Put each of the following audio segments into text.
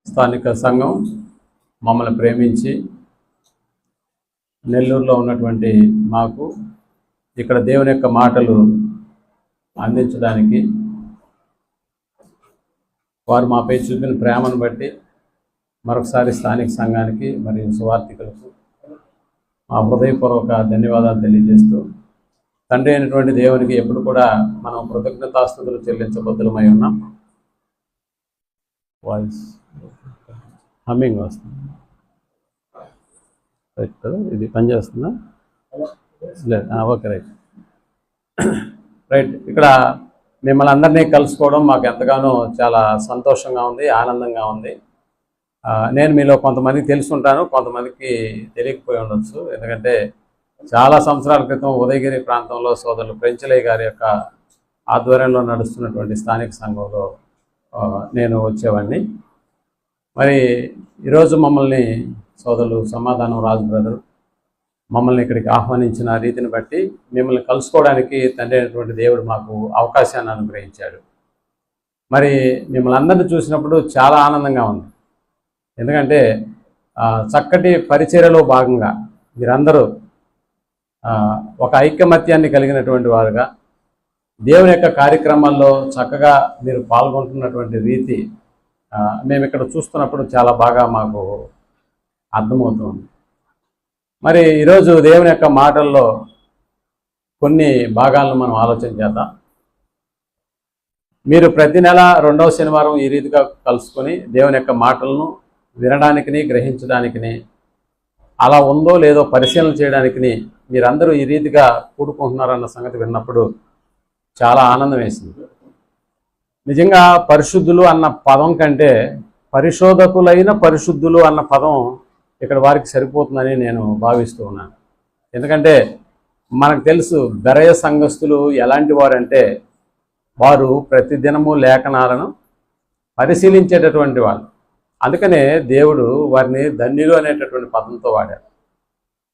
స్థానిక సంఘం మమ్మల్ని ప్రేమించి నెల్లూరులో ఉన్నటువంటి మాకు ఇక్కడ దేవుని యొక్క మాటలు అందించడానికి వారు మాపై చూపిన ప్రేమను బట్టి మరొకసారి స్థానిక సంఘానికి మరియు సువార్థికులకు మా హృదయపూర్వక ధన్యవాదాలు తెలియజేస్తూ తండ్రి అయినటువంటి దేవునికి ఎప్పుడు కూడా మనం కృతజ్ఞతాస్తుతులు చెల్లించబద్దులమై ఉన్నాం. వాయిస్ హమ్మింగ్ వస్తుంది, రైట్ కదా? ఇది పనిచేస్తుందా? లేదు, ఓకే, రైట్. ఇక్కడ మిమ్మల్ని అందరినీ కలుసుకోవడం మాకు ఎంతగానో చాలా సంతోషంగా ఉంది, ఆనందంగా ఉంది. నేను మీలో కొంతమందికి తెలుసుంటాను, కొంతమందికి తెలియకపోయి ఉండొచ్చు. ఎందుకంటే చాలా సంవత్సరాల క్రితం ఉదయగిరి ప్రాంతంలో సోదరులు ప్రెంచలయ్య గారి యొక్క ఆధ్వర్యంలో నడుస్తున్నటువంటి స్థానిక సంఘంలో నేను వచ్చేవాడిని. మరి ఈరోజు మమ్మల్ని సోదరులు సమాధానం రాజు బ్రదర్ మమ్మల్ని ఇక్కడికి ఆహ్వానించిన రీతిని బట్టి మిమ్మల్ని కలుసుకోవడానికి తండ్రి అయినటువంటి దేవుడు మాకు అవకాశాన్ని అనుగ్రహించాడు. మరి మిమ్మల్ని అందరినీ చూసినప్పుడు చాలా ఆనందంగా ఉంది. ఎందుకంటే చక్కటి పరిచర్యలో భాగంగా మీరందరూ ఒక ఐకమత్యాన్ని కలిగినటువంటి వారుగా దేవుని యొక్క కార్యక్రమాల్లో చక్కగా మీరు పాల్గొంటున్నటువంటి రీతి మేము ఇక్కడ చూస్తున్నప్పుడు చాలా బాగా మాకు అర్థమవుతుంది. మరి ఈరోజు దేవుని యొక్క మాటల్లో కొన్ని భాగాలను మనం ఆలోచన చేద్దాం. మీరు ప్రతి నెల 2వ శనివారం ఈ రీతిగా కలుసుకొని దేవుని యొక్క మాటలను వినడానికిని గ్రహించడానికిని అలా ఉందో లేదో పరిశీలన చేయడానికిని మీరందరూ ఈ రీతిగా కూడుకుంటున్నారన్న సంగతి విన్నప్పుడు చాలా ఆనందం వేసింది. నిజంగా పరిశుద్ధులు అన్న పదం కంటే పరిశోధకులైన పరిశుద్ధులు అన్న పదం ఇక్కడ వారికి సరిపోతుందని నేను భావిస్తూ ఉన్నాను. ఎందుకంటే మనకు తెలుసు బెరయ సంఘస్థులు ఎలాంటి వారంటే వారు ప్రతిదినము లేఖనాలను పరిశీలించేటటువంటి వాళ్ళు. అందుకనే దేవుడు వారిని ధన్యులు అనేటటువంటి పదంతో వాడారు.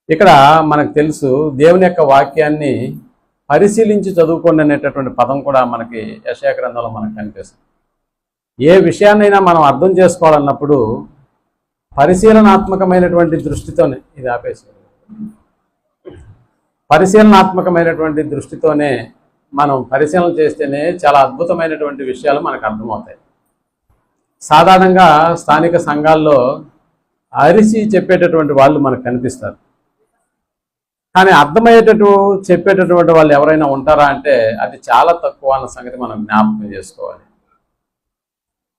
ఇక్కడ మనకు తెలుసు దేవుని యొక్క వాక్యాన్ని పరిశీలించి చదువుకోండి అనేటటువంటి పదం కూడా మనకి యెషయా గ్రంథంలో మనకు కనిపిస్తుంది. ఏ విషయాన్నైనా మనం అర్థం చేసుకోవాలన్నప్పుడు పరిశీలనాత్మకమైనటువంటి దృష్టితోనే పరిశీలనాత్మకమైనటువంటి దృష్టితోనే మనం పరిశీలన చేస్తేనే చాలా అద్భుతమైనటువంటి విషయాలు మనకు అర్థమవుతాయి. సాధారణంగా స్థానిక సంఘాల్లో అరిసి చెప్పేటటువంటి వాళ్ళు మనకు కనిపిస్తారు. కానీ అర్థమయ్యేటట్టు చెప్పేటటువంటి వాళ్ళు ఎవరైనా ఉంటారా అంటే అది చాలా తక్కువ అన్న సంగతి మనం జ్ఞాపకం చేసుకోవాలి.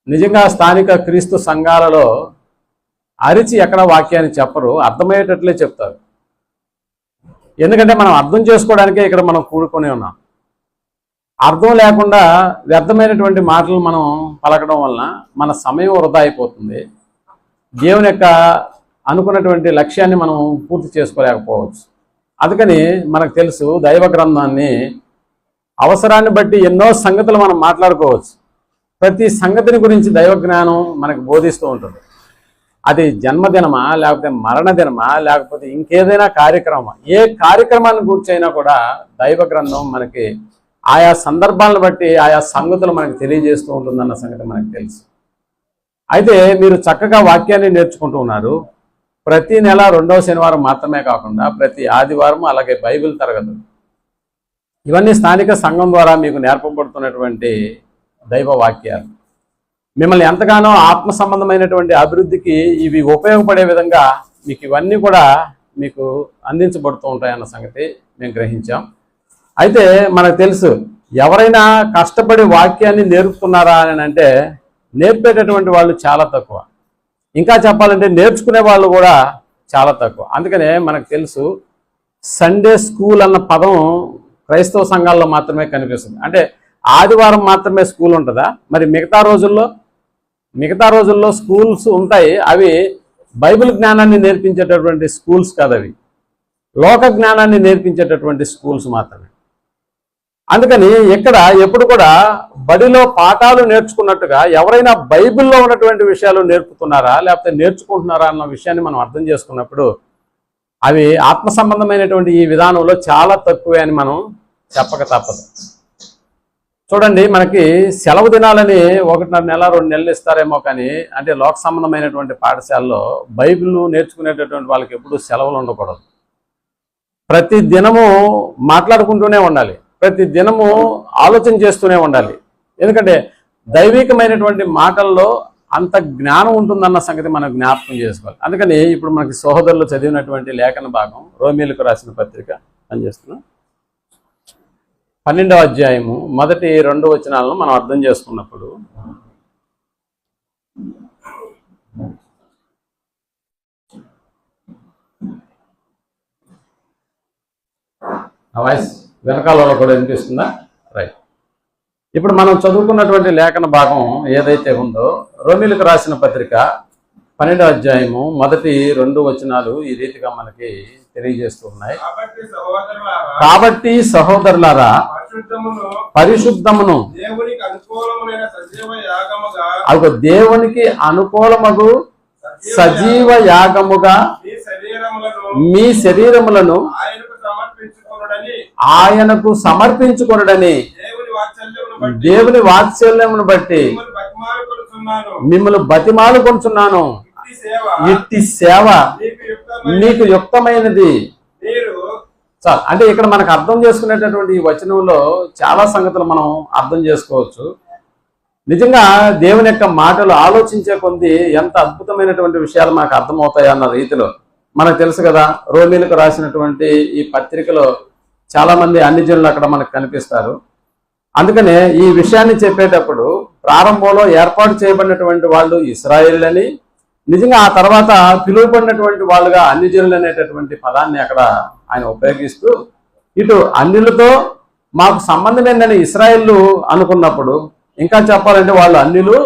నిజంగా స్థానిక క్రీస్తు సంఘాలలో అరిచి ఎక్కడ వాక్యాన్ని చెప్పరు, అర్థమయ్యేటట్లే చెప్తారు. ఎందుకంటే మనం అర్థం చేసుకోవడానికే ఇక్కడ మనం కూడుకొని ఉన్నాం. అర్థం లేకుండా వ్యర్థమైనటువంటి మాటలు మనం పలకడం వలన మన సమయం వృధా అయిపోతుంది. దేవుని యొక్క అనుకున్నటువంటి లక్ష్యాన్ని మనం పూర్తి చేసుకోలేకపోవచ్చు. అందుకని మనకు తెలుసు దైవ గ్రంథాన్ని అవసరాన్ని బట్టి ఎన్నో సంగతులు మనం మాట్లాడుకోవచ్చు. ప్రతి సంగతిని గురించి దైవ జ్ఞానం మనకు బోధిస్తూ ఉంటుంది. అది జన్మదినమా, లేకపోతే మరణదినమా, లేకపోతే ఇంకేదైనా కార్యక్రమం, ఏ కార్యక్రమాన్ని గురించి అయినా కూడా దైవ గ్రంథం మనకి ఆయా సందర్భాలను బట్టి ఆయా సంగతులు మనకు తెలియజేస్తూ ఉంటుందన్న సంగతి మనకు తెలుసు. అయితే మీరు చక్కగా వాక్యాన్ని నేర్చుకుంటూ ఉన్నారు. ప్రతి నెల 2వ శనివారం మాత్రమే కాకుండా ప్రతి ఆదివారం, అలాగే బైబిల్ తరగతులు, ఇవన్నీ స్థానిక సంఘం ద్వారా మీకు నేర్పబడుతున్నటువంటి దైవ వాక్యాలు మిమ్మల్ని ఎంతగానో ఆత్మ సంబంధమైనటువంటి అభివృద్ధికి ఇవి ఉపయోగపడే విధంగా మీకు ఇవన్నీ కూడా మీకు అందించబడుతూ ఉంటాయన్న సంగతి మేము గ్రహించాం. అయితే మనకు తెలుసు ఎవరైనా కష్టపడి వాక్యాన్ని నేర్పుతున్నారా అని అంటే నేర్పేటటువంటి వాళ్ళు చాలా తక్కువ. ఇంకా చెప్పాలంటే నేర్చుకునే వాళ్ళు కూడా చాలా తక్కువ. అందుకనే మనకు తెలుసు సండే స్కూల్ అన్న పదం క్రైస్తవ సంఘాల్లో మాత్రమే కనిపిస్తుంది. అంటే ఆదివారం మాత్రమే స్కూల్ ఉంటుందా? మరి మిగతా రోజుల్లో స్కూల్స్ ఉంటాయి. అవి బైబిల్ జ్ఞానాన్ని నేర్పించేటటువంటి స్కూల్స్ కాదు, అవి లోక జ్ఞానాన్ని నేర్పించేటటువంటి స్కూల్స్ మాత్రమే. అందుకని ఇక్కడ ఎప్పుడు కూడా బడిలో పాఠాలు నేర్చుకున్నట్టుగా ఎవరైనా బైబిల్లో ఉన్నటువంటి విషయాలు నేర్పుతున్నారా లేకపోతే నేర్చుకుంటున్నారా అన్న విషయాన్ని మనం అర్థం చేసుకున్నప్పుడు అవి ఆత్మ సంబంధమైనటువంటి ఈ విధానంలో చాలా తక్కువే అని మనం చెప్పక తప్పదు. చూడండి, మనకి సెలవు దినాలని 1.5 నెల 2 నెలలు ఇస్తారేమో, కానీ అంటే లోక సంబంధమైనటువంటి పాఠశాలలో బైబిల్ నేర్చుకునేటటువంటి వాళ్ళకి ఎప్పుడూ సెలవులు ఉండకూడదు. ప్రతి దినము మాట్లాడుకుంటూనే ఉండాలి, ప్రతి దినము ఆలోచన చేస్తూనే ఉండాలి. ఎందుకంటే దైవికమైనటువంటి మాటల్లో అంత జ్ఞానం ఉంటుందన్న సంగతి మనం జ్ఞాపకం చేసుకోవాలి. అందుకని ఇప్పుడు మనకి సహోదరులు చదివినటువంటి లేఖన భాగం రోమీయులకు రాసిన పత్రిక పనిచేస్తున్నాం 12వ అధ్యాయము 1-2 వచనాలను మనం అర్థం చేసుకున్నప్పుడు, వాయిస్ వెనకాలలో కూడా వినిపిస్తుందా? రైట్. ఇప్పుడు మనం చదువుకున్నటువంటి లేఖన భాగం ఏదైతే ఉందో రోమీయులకు రాసిన పత్రిక 12వ అధ్యాయము 1-2 వచనాలు ఈ రీతిగా మనకి తెలియజేస్తూ ఉన్నాయి. కాబట్టి సహోదరులారా, పరిశుద్ధమును దేవునికి అనుకూలమగు సజీవ యాగముగా మీ శరీరములను ఆయనకు సమర్పించుకొనుడని దేవుని వాత్సల్యమును బట్టి మిమ్మల్ని బతిమాలుకొనుచున్నాను. ఇట్టి సేవ మీకు యుక్తమైనది. చాలు. అంటే ఇక్కడ మనకు అర్థం చేసుకునేటటువంటి ఈ వచనంలో చాలా సంగతులు మనం అర్థం చేసుకోవచ్చు. నిజంగా దేవుని యొక్క మాటలు ఆలోచించే కొద్ది ఎంత అద్భుతమైనటువంటి విషయాలు మనకు అర్థమవుతాయి అన్న రీతిలో మనకు తెలుసు కదా. రోమీయులకు రాసినటువంటి ఈ పత్రికలో చాలా మంది అన్ని జనులు అక్కడ మనకు కనిపిస్తారు. అందుకనే ఈ విషయాన్ని చెప్పేటప్పుడు ప్రారంభంలో ఏర్పాటు చేయబడినటువంటి వాళ్ళు ఇశ్రాయేలులని, నిజంగా ఆ తర్వాత పిలువబడినటువంటి వాళ్ళుగా అన్ని జనులు అనేటటువంటి పదాన్ని అక్కడ ఆయన ఉపయోగిస్తూ, ఇటు అన్యులతో మాకు సంబంధం ఏందని ఇశ్రాయేలు అనుకున్నప్పుడు, ఇంకా చెప్పాలంటే వాళ్ళు అన్యులు,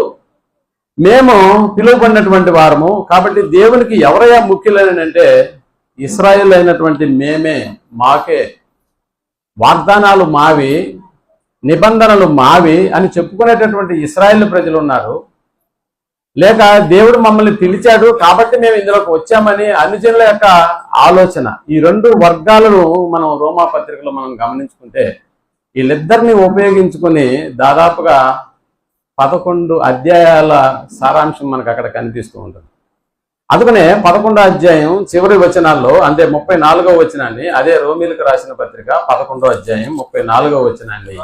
మేము పిలువబడినటువంటి వారము. కాబట్టి దేవునికి ఎవరయ్యా ముఖ్యులని అంటే ఇశ్రాయేలు అయినటువంటి మేమే, మాకే వాగ్దానాలు మావి, నిబంధనలు మావి అని చెప్పుకునేటటువంటి ఇశ్రాయేలు ప్రజలు ఉన్నారు. లేక దేవుడు మమ్మల్ని పిలిచాడు కాబట్టి మేము ఇందులోకి వచ్చామని అన్ని జనుల యొక్క ఆలోచన. ఈ 2 వర్గాలను మనం రోమా పత్రికలో మనం గమనించుకుంటే వీళ్ళిద్దరిని ఉపయోగించుకుని దాదాపుగా 11 అధ్యాయాల సారాంశం మనకు అక్కడ కనిపిస్తూ ఉంటుంది. అందుకనే 11వ అధ్యాయం చివరి వచనాల్లో, అంటే 34వ వచనాన్ని, అదే రోమీయులకు రాసిన పత్రిక 11వ అధ్యాయం 34వ వచనాన్ని,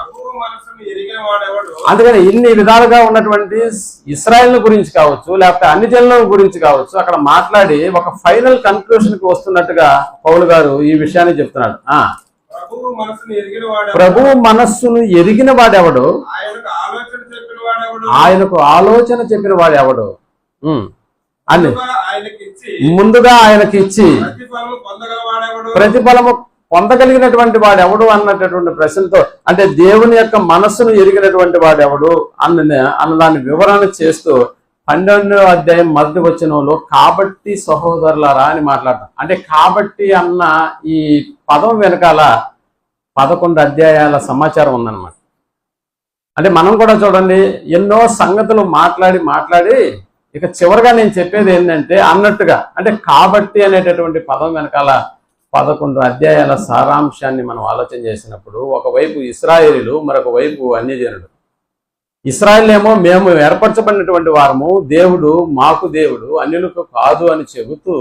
అందుకని ఇన్ని విధాలుగా ఉన్నటువంటి ఇశ్రాయేల్ గురించి కావచ్చు, లేకపోతే అన్ని జనుల గురించి కావచ్చు, అక్కడ మాట్లాడి ఒక ఫైనల్ కన్క్లూషన్ కి వస్తున్నట్టుగా పౌలు గారు ఈ విషయాన్ని చెప్తున్నాడు. ప్రభువు మనస్సును ఎరిగిన వాడెవడు, ఆయనకు ఆలోచన చెప్పిన వాడెవడు అని ముందుగా ఆయనకి ఇచ్చి ప్రతిఫలము పొందగలిగినటువంటి వాడు ఎవడు అన్నటువంటి ప్రశ్నతో, అంటే దేవుని యొక్క మనస్సును ఎరిగినటువంటి వాడు ఎవడు అన్నదాన్ని వివరణ చేస్తూ 12వ అధ్యాయం 1వ వచనంలో కాబట్టి సహోదరులారా అని మాట్లాడతాం. అంటే కాబట్టి అన్న ఈ పదం వెనకాల 11 అధ్యాయాల సమాచారం ఉందన్నమాట. అంటే మనం కూడా చూడండి, ఎన్నో సంగతులు మాట్లాడి ఇక చివరిగా నేను చెప్పేది ఏంటంటే అన్నట్టుగా, అంటే కాబట్టి అనేటటువంటి పదం వెనకాల 11 అధ్యాయాల సారాంశాన్ని మనం ఆలోచన చేసినప్పుడు, ఒకవైపు ఇశ్రాయేలీలు, మరొక వైపు అన్యజనులు. ఇశ్రాయేల్ ఏమో మేము ఏర్పరచబడినటువంటి వారము, దేవుడు మాకు దేవుడు, అన్యులకు కాదు అని చెబుతూ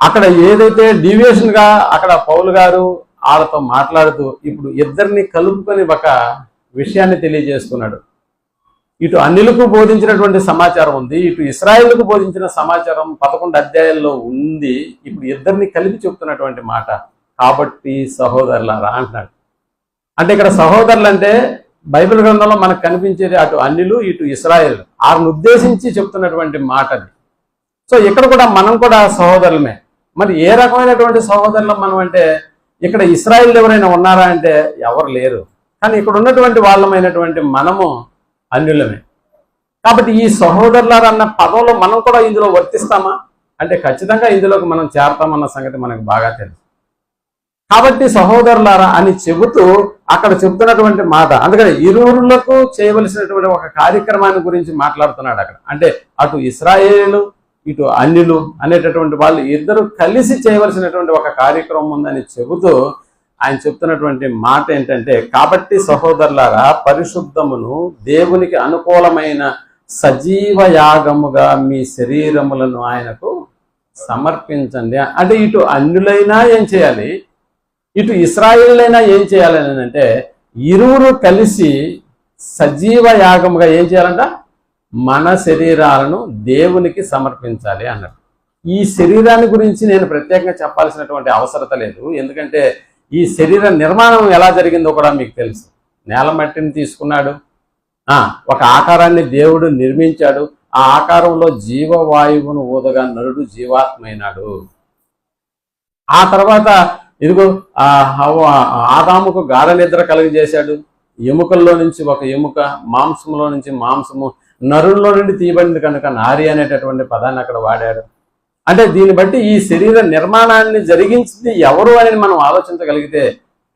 అక్కడ ఏదైతే డీవియేషన్ గా అక్కడ పౌలు గారు వాళ్ళతో మాట్లాడుతూ ఇప్పుడు ఇద్దరిని కలుపుకొని ఒక విషయాన్ని తెలియజేస్తున్నాడు. ఇటు అన్యులకు బోధించినటువంటి సమాచారం ఉంది, ఇటు ఇశ్రాయేలుకు బోధించిన సమాచారం 11 అధ్యాయాల్లో ఉంది. ఇప్పుడు ఇద్దరిని కలిపి చెప్తున్నటువంటి మాట కాబట్టి సహోదరులారా అంటున్నాడు. అంటే ఇక్కడ సహోదరులు అంటే బైబిల్ గ్రంథంలో మనకు కనిపించేది అటు అన్యులు ఇటు ఇశ్రాయేలు, వారిని ఉద్దేశించి చెప్తున్నటువంటి మాట అది. సో ఇక్కడ కూడా మనం కూడా సహోదరులమే. మరి ఏ రకమైనటువంటి సహోదరులం మనం అంటే, ఇక్కడ ఇశ్రాయేలు ఎవరైనా ఉన్నారా అంటే ఎవరు లేరు. కానీ ఇక్కడ ఉన్నటువంటి వాళ్ళమైనటువంటి మనము అన్యులమే. కాబట్టి ఈ సహోదరులారా అన్న పదంలో మనం కూడా ఇందులో వర్తిస్తామా అంటే ఖచ్చితంగా ఇందులోకి మనం చేరతామన్న సంగతి మనకు బాగా తెలుసు. కాబట్టి సహోదరులారా అని చెబుతూ అక్కడ చెబుతున్నటువంటి మాట, అందుకని ఇరువురులకు చేయవలసినటువంటి ఒక కార్యక్రమాన్ని గురించి మాట్లాడుతున్నాడు అక్కడ. అంటే అటు ఇశ్రాయేలు ఇటు అన్యులు అనేటటువంటి వాళ్ళు ఇద్దరు కలిసి చేయవలసినటువంటి ఒక కార్యక్రమం ఉందని చెబుతూ ఆయన చెప్తున్నటువంటి మాట ఏంటంటే, కాబట్టి సహోదరులారా, పరిశుద్ధమును దేవునికి అనుకూలమైన సజీవ యాగముగా మీ శరీరములను ఆయనకు సమర్పించండి. అంటే ఇటు అన్యులైనా ఏం చేయాలి, ఇటు ఇశ్రాయేలులైనా ఏం చేయాలని అంటే, ఇరువురు కలిసి సజీవ యాగముగా ఏం చేయాలంట, మన శరీరాలను దేవునికి సమర్పించాలి అన్నారు. ఈ శరీరాన్ని గురించి నేను ప్రత్యేకంగా చెప్పాల్సినటువంటి అవసరత లేదు, ఎందుకంటే ఈ శరీర నిర్మాణం ఎలా జరిగిందో కూడా మీకు తెలుసు. నేల మట్టిని తీసుకున్నాడు, ఒక ఆకారాన్ని దేవుడు నిర్మించాడు, ఆ ఆకారంలో జీవవాయువును ఊదగా నరుడు జీవాత్మైనాడు. ఆ తర్వాత ఇదిగో ఆదాముకు గాఢ నిద్ర కలుగజేశాడు, ఎముకల్లో నుంచి ఒక ఎముక, మాంసంలో నుంచి మాంసము, నరుల్లో నుండి తీయబడింది కనుక నారి అనేటటువంటి పదాన్ని అక్కడ వాడాడు. అంటే దీన్ని బట్టి ఈ శరీర నిర్మాణాన్ని జరిగించింది ఎవరు అని మనం ఆలోచించగలిగితే,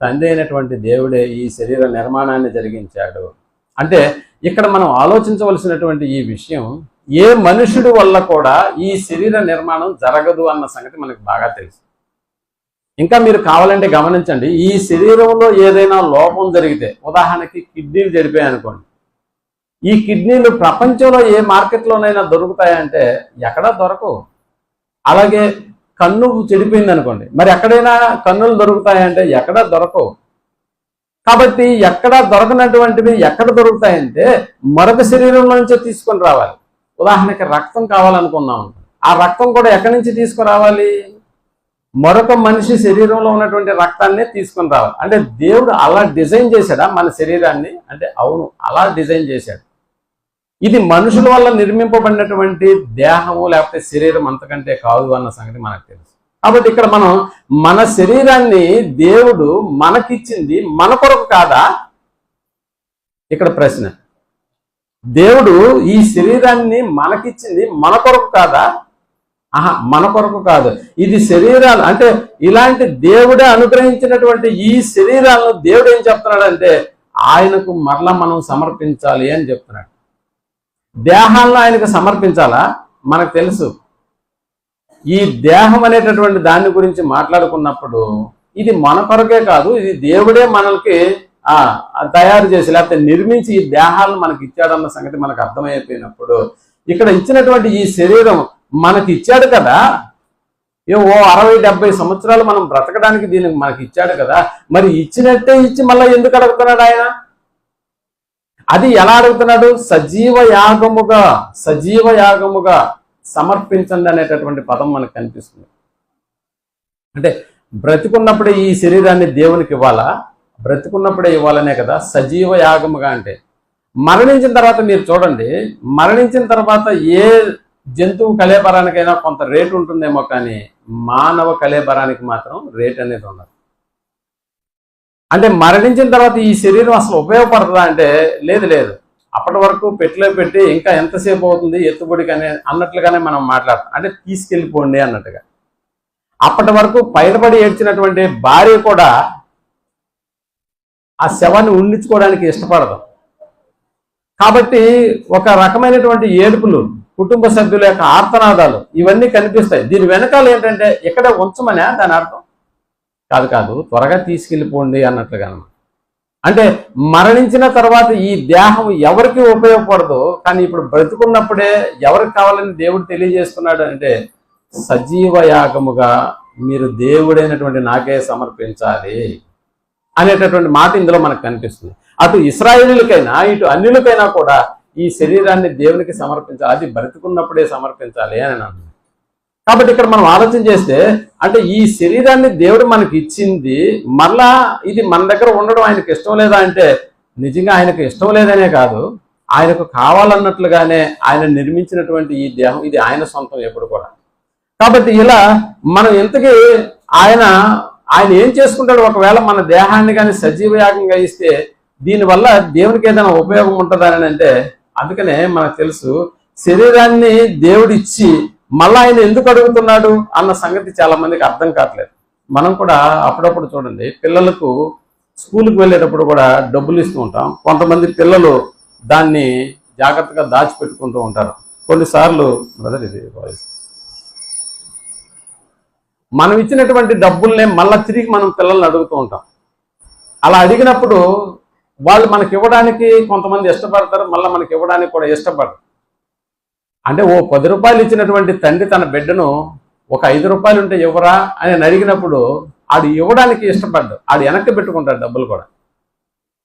తండ్రి అయినటువంటి దేవుడే ఈ శరీర నిర్మాణాన్ని జరిగించాడు. అంటే ఇక్కడ మనం ఆలోచించవలసినటువంటి ఈ విషయం, ఏ మనుషుడి వల్ల కూడా ఈ శరీర నిర్మాణం జరగదు అన్న సంగతి మనకు బాగా తెలుసు. ఇంకా మీరు కావాలంటే గమనించండి, ఈ శరీరంలో ఏదైనా లోపం జరిగితే, ఉదాహరణకి కిడ్నీలు చెడిపోయాయి అనుకోండి, ఈ కిడ్నీలు ప్రపంచంలో ఏ మార్కెట్లోనైనా దొరుకుతాయంటే ఎక్కడా దొరకవు. అలాగే కన్ను చెడిపోయింది అనుకోండి, మరి ఎక్కడైనా కన్నులు దొరుకుతాయంటే ఎక్కడా దొరకవు. కాబట్టి ఎక్కడ దొరకనటువంటివి ఎక్కడ దొరుకుతాయంటే మరొక శరీరంలో నుంచే తీసుకొని రావాలి. ఉదాహరణకి రక్తం కావాలనుకున్నాం, ఆ రక్తం కూడా ఎక్కడి నుంచి తీసుకురావాలి, మరొక మనిషి శరీరంలో ఉన్నటువంటి రక్తాన్నే తీసుకొని రావాలి. అంటే దేవుడు అలా డిజైన్ చేశాడా మన శరీరాన్ని అంటే అవును, అలా డిజైన్ చేశాడు. ఇది మనుషుల వల్ల నిర్మింపబడినటువంటి దేహము లేకపోతే శరీరం అంతకంటే కాదు అన్న సంగతి మనకు తెలుసు. కాబట్టి ఇక్కడ మనం మన శరీరాన్ని దేవుడు మనకిచ్చింది మన కొరకు కాదా? ఇక్కడ ప్రశ్న. దేవుడు ఈ శరీరాన్ని మనకిచ్చింది మన కొరకు కాదా? మన కొరకు కాదు. ఇది శరీరాలు అంటే ఇలాంటి దేవుడే అనుగ్రహించినటువంటి ఈ శరీరాలను దేవుడు ఏం చెప్తున్నాడంటే ఆయనకు మరలా మనం సమర్పించాలి అని చెప్తున్నాడు. దేహాలను ఆయనకు సమర్పించాలా? మనకు తెలుసు. ఈ దేహం అనేటటువంటి దాని గురించి మాట్లాడుకున్నప్పుడు ఇది మన కొరకే కాదు, ఇది దేవుడే మనకి తయారు చేసి లేకపోతే నిర్మించి ఈ దేహాలను మనకి ఇచ్చాడన్న సంగతి మనకు అర్థమైపోయినప్పుడు, ఇక్కడ ఇచ్చినటువంటి ఈ శరీరం మనకి ఇచ్చాడు కదా, ఓ 60-70 సంవత్సరాలు మనం బ్రతకడానికి దీనికి మనకి ఇచ్చాడు కదా, మరి ఇచ్చినట్టే ఇచ్చి మళ్ళీ ఎందుకు అడుగుతున్నాడు ఆయన? అది ఎలా అడుగుతున్నాడు? సజీవ యాగముగా సమర్పించండి అనేటటువంటి పదం మనకు కనిపిస్తుంది. అంటే బ్రతికున్నప్పుడే ఈ శరీరాన్ని దేవునికి ఇవ్వాలా? బ్రతికున్నప్పుడే ఇవ్వాలనే కదా సజీవ యాగముగా. అంటే మరణించిన తర్వాత మీరు చూడండి, మరణించిన తర్వాత ఏ జంతువు కళేబరానికైనా కొంత రేటు ఉంటుందేమో, కానీ మానవ కళేబరానికి మాత్రం రేట్ అనేది ఉండదు. అంటే మరణించిన తర్వాత ఈ శరీరం అసలు ఉపయోగపడుతుందా అంటే లేదు. అప్పటి వరకు పెట్టిలో పెట్టి ఇంకా ఎంతసేపు అవుతుంది ఎత్తుబడికి అన్నట్లుగానే మనం మాట్లాడతాం. అంటే తీసుకెళ్ళిపోండి అన్నట్టుగా. అప్పటి వరకు బయటపడి ఏడ్చినటువంటి భార్య కూడా ఆ శవాన్ని ఉండించుకోవడానికి ఇష్టపడదు. కాబట్టి ఒక రకమైనటువంటి ఏడుపులు, కుటుంబ సభ్యుల యొక్క ఆర్తనాదాలు ఇవన్నీ కనిపిస్తాయి. దీని వెనకాల ఏంటంటే ఇక్కడ ఉంచమనే దాని అర్థం కాదు, త్వరగా తీసుకెళ్ళిపోండి అన్నట్లుగా. అంటే మరణించిన తర్వాత ఈ దేహం ఎవరికి ఉపయోగపడదు, కానీ ఇప్పుడు బ్రతుకున్నప్పుడే ఎవరికి కావాలని దేవుడు తెలియజేస్తున్నాడు అంటే సజీవ యాగముగా మీరు దేవుడైనటువంటి నాకే సమర్పించాలి అనేటటువంటి మాట ఇందులో మనకు కనిపిస్తుంది. అటు ఇశ్రాయేలులకైనా ఇటు అన్యులకైనా కూడా ఈ శరీరాన్ని దేవునికి సమర్పించాలి, అది బ్రతుకున్నప్పుడే సమర్పించాలి అని అన్నాను. కాబట్టి ఇక్కడ మనం ఆలోచన చేస్తే అంటే ఈ శరీరాన్ని దేవుడు మనకి ఇచ్చింది, మరలా ఇది మన దగ్గర ఉండడం ఆయనకు ఇష్టం లేదా అంటే నిజంగా ఆయనకు ఇష్టం లేదనే కాదు, ఆయనకు కావాలన్నట్లుగానే ఆయన నిర్మించినటువంటి ఈ దేహం ఇది ఆయన సొంతం ఎప్పుడు కూడా. కాబట్టి ఇలా మనం ఇంతకీ ఆయన ఏం చేసుకుంటాడు? ఒకవేళ మన దేహాన్ని కానీ సజీవ యాగంగా ఇస్తే దీనివల్ల దేవునికి ఏదైనా ఉపయోగం ఉంటుందని అంటే, అందుకనే మనకు తెలుసు శరీరాన్ని దేవుడు ఇచ్చి మళ్ళీ ఆయన ఎందుకు అడుగుతున్నాడు అన్న సంగతి చాలా మందికి అర్థం కావట్లేదు. మనం కూడా అప్పుడప్పుడు చూడండి, పిల్లలకు స్కూల్కి వెళ్ళేటప్పుడు కూడా డబ్బులు ఇస్తూ ఉంటాం. కొంతమంది పిల్లలు దాన్ని జాగ్రత్తగా దాచిపెట్టుకుంటూ ఉంటారు. కొన్నిసార్లు బ్రదర్ ఇది వాయిస్ మనం ఇచ్చినటువంటి డబ్బుల్నే మళ్ళీ తిరిగి మనం పిల్లల్ని అడుగుతూ ఉంటాం. అలా అడిగినప్పుడు వాళ్ళు మనకి ఇవ్వడానికి కొంతమంది ఇష్టపడతారు, మళ్ళీ మనకి ఇవ్వడానికి కూడా ఇష్టపడరు. అంటే ఓ 10 రూపాయలు ఇచ్చినటువంటి తండ్రి తన బిడ్డను ఒక 5 రూపాయలు ఉంటే ఇవ్వరా అని అడిగినప్పుడు ఆడు ఇవ్వడానికి ఇష్టపడ్డాడు, ఆడు వెనక్కి పెట్టుకుంటాడు డబ్బులు కూడా.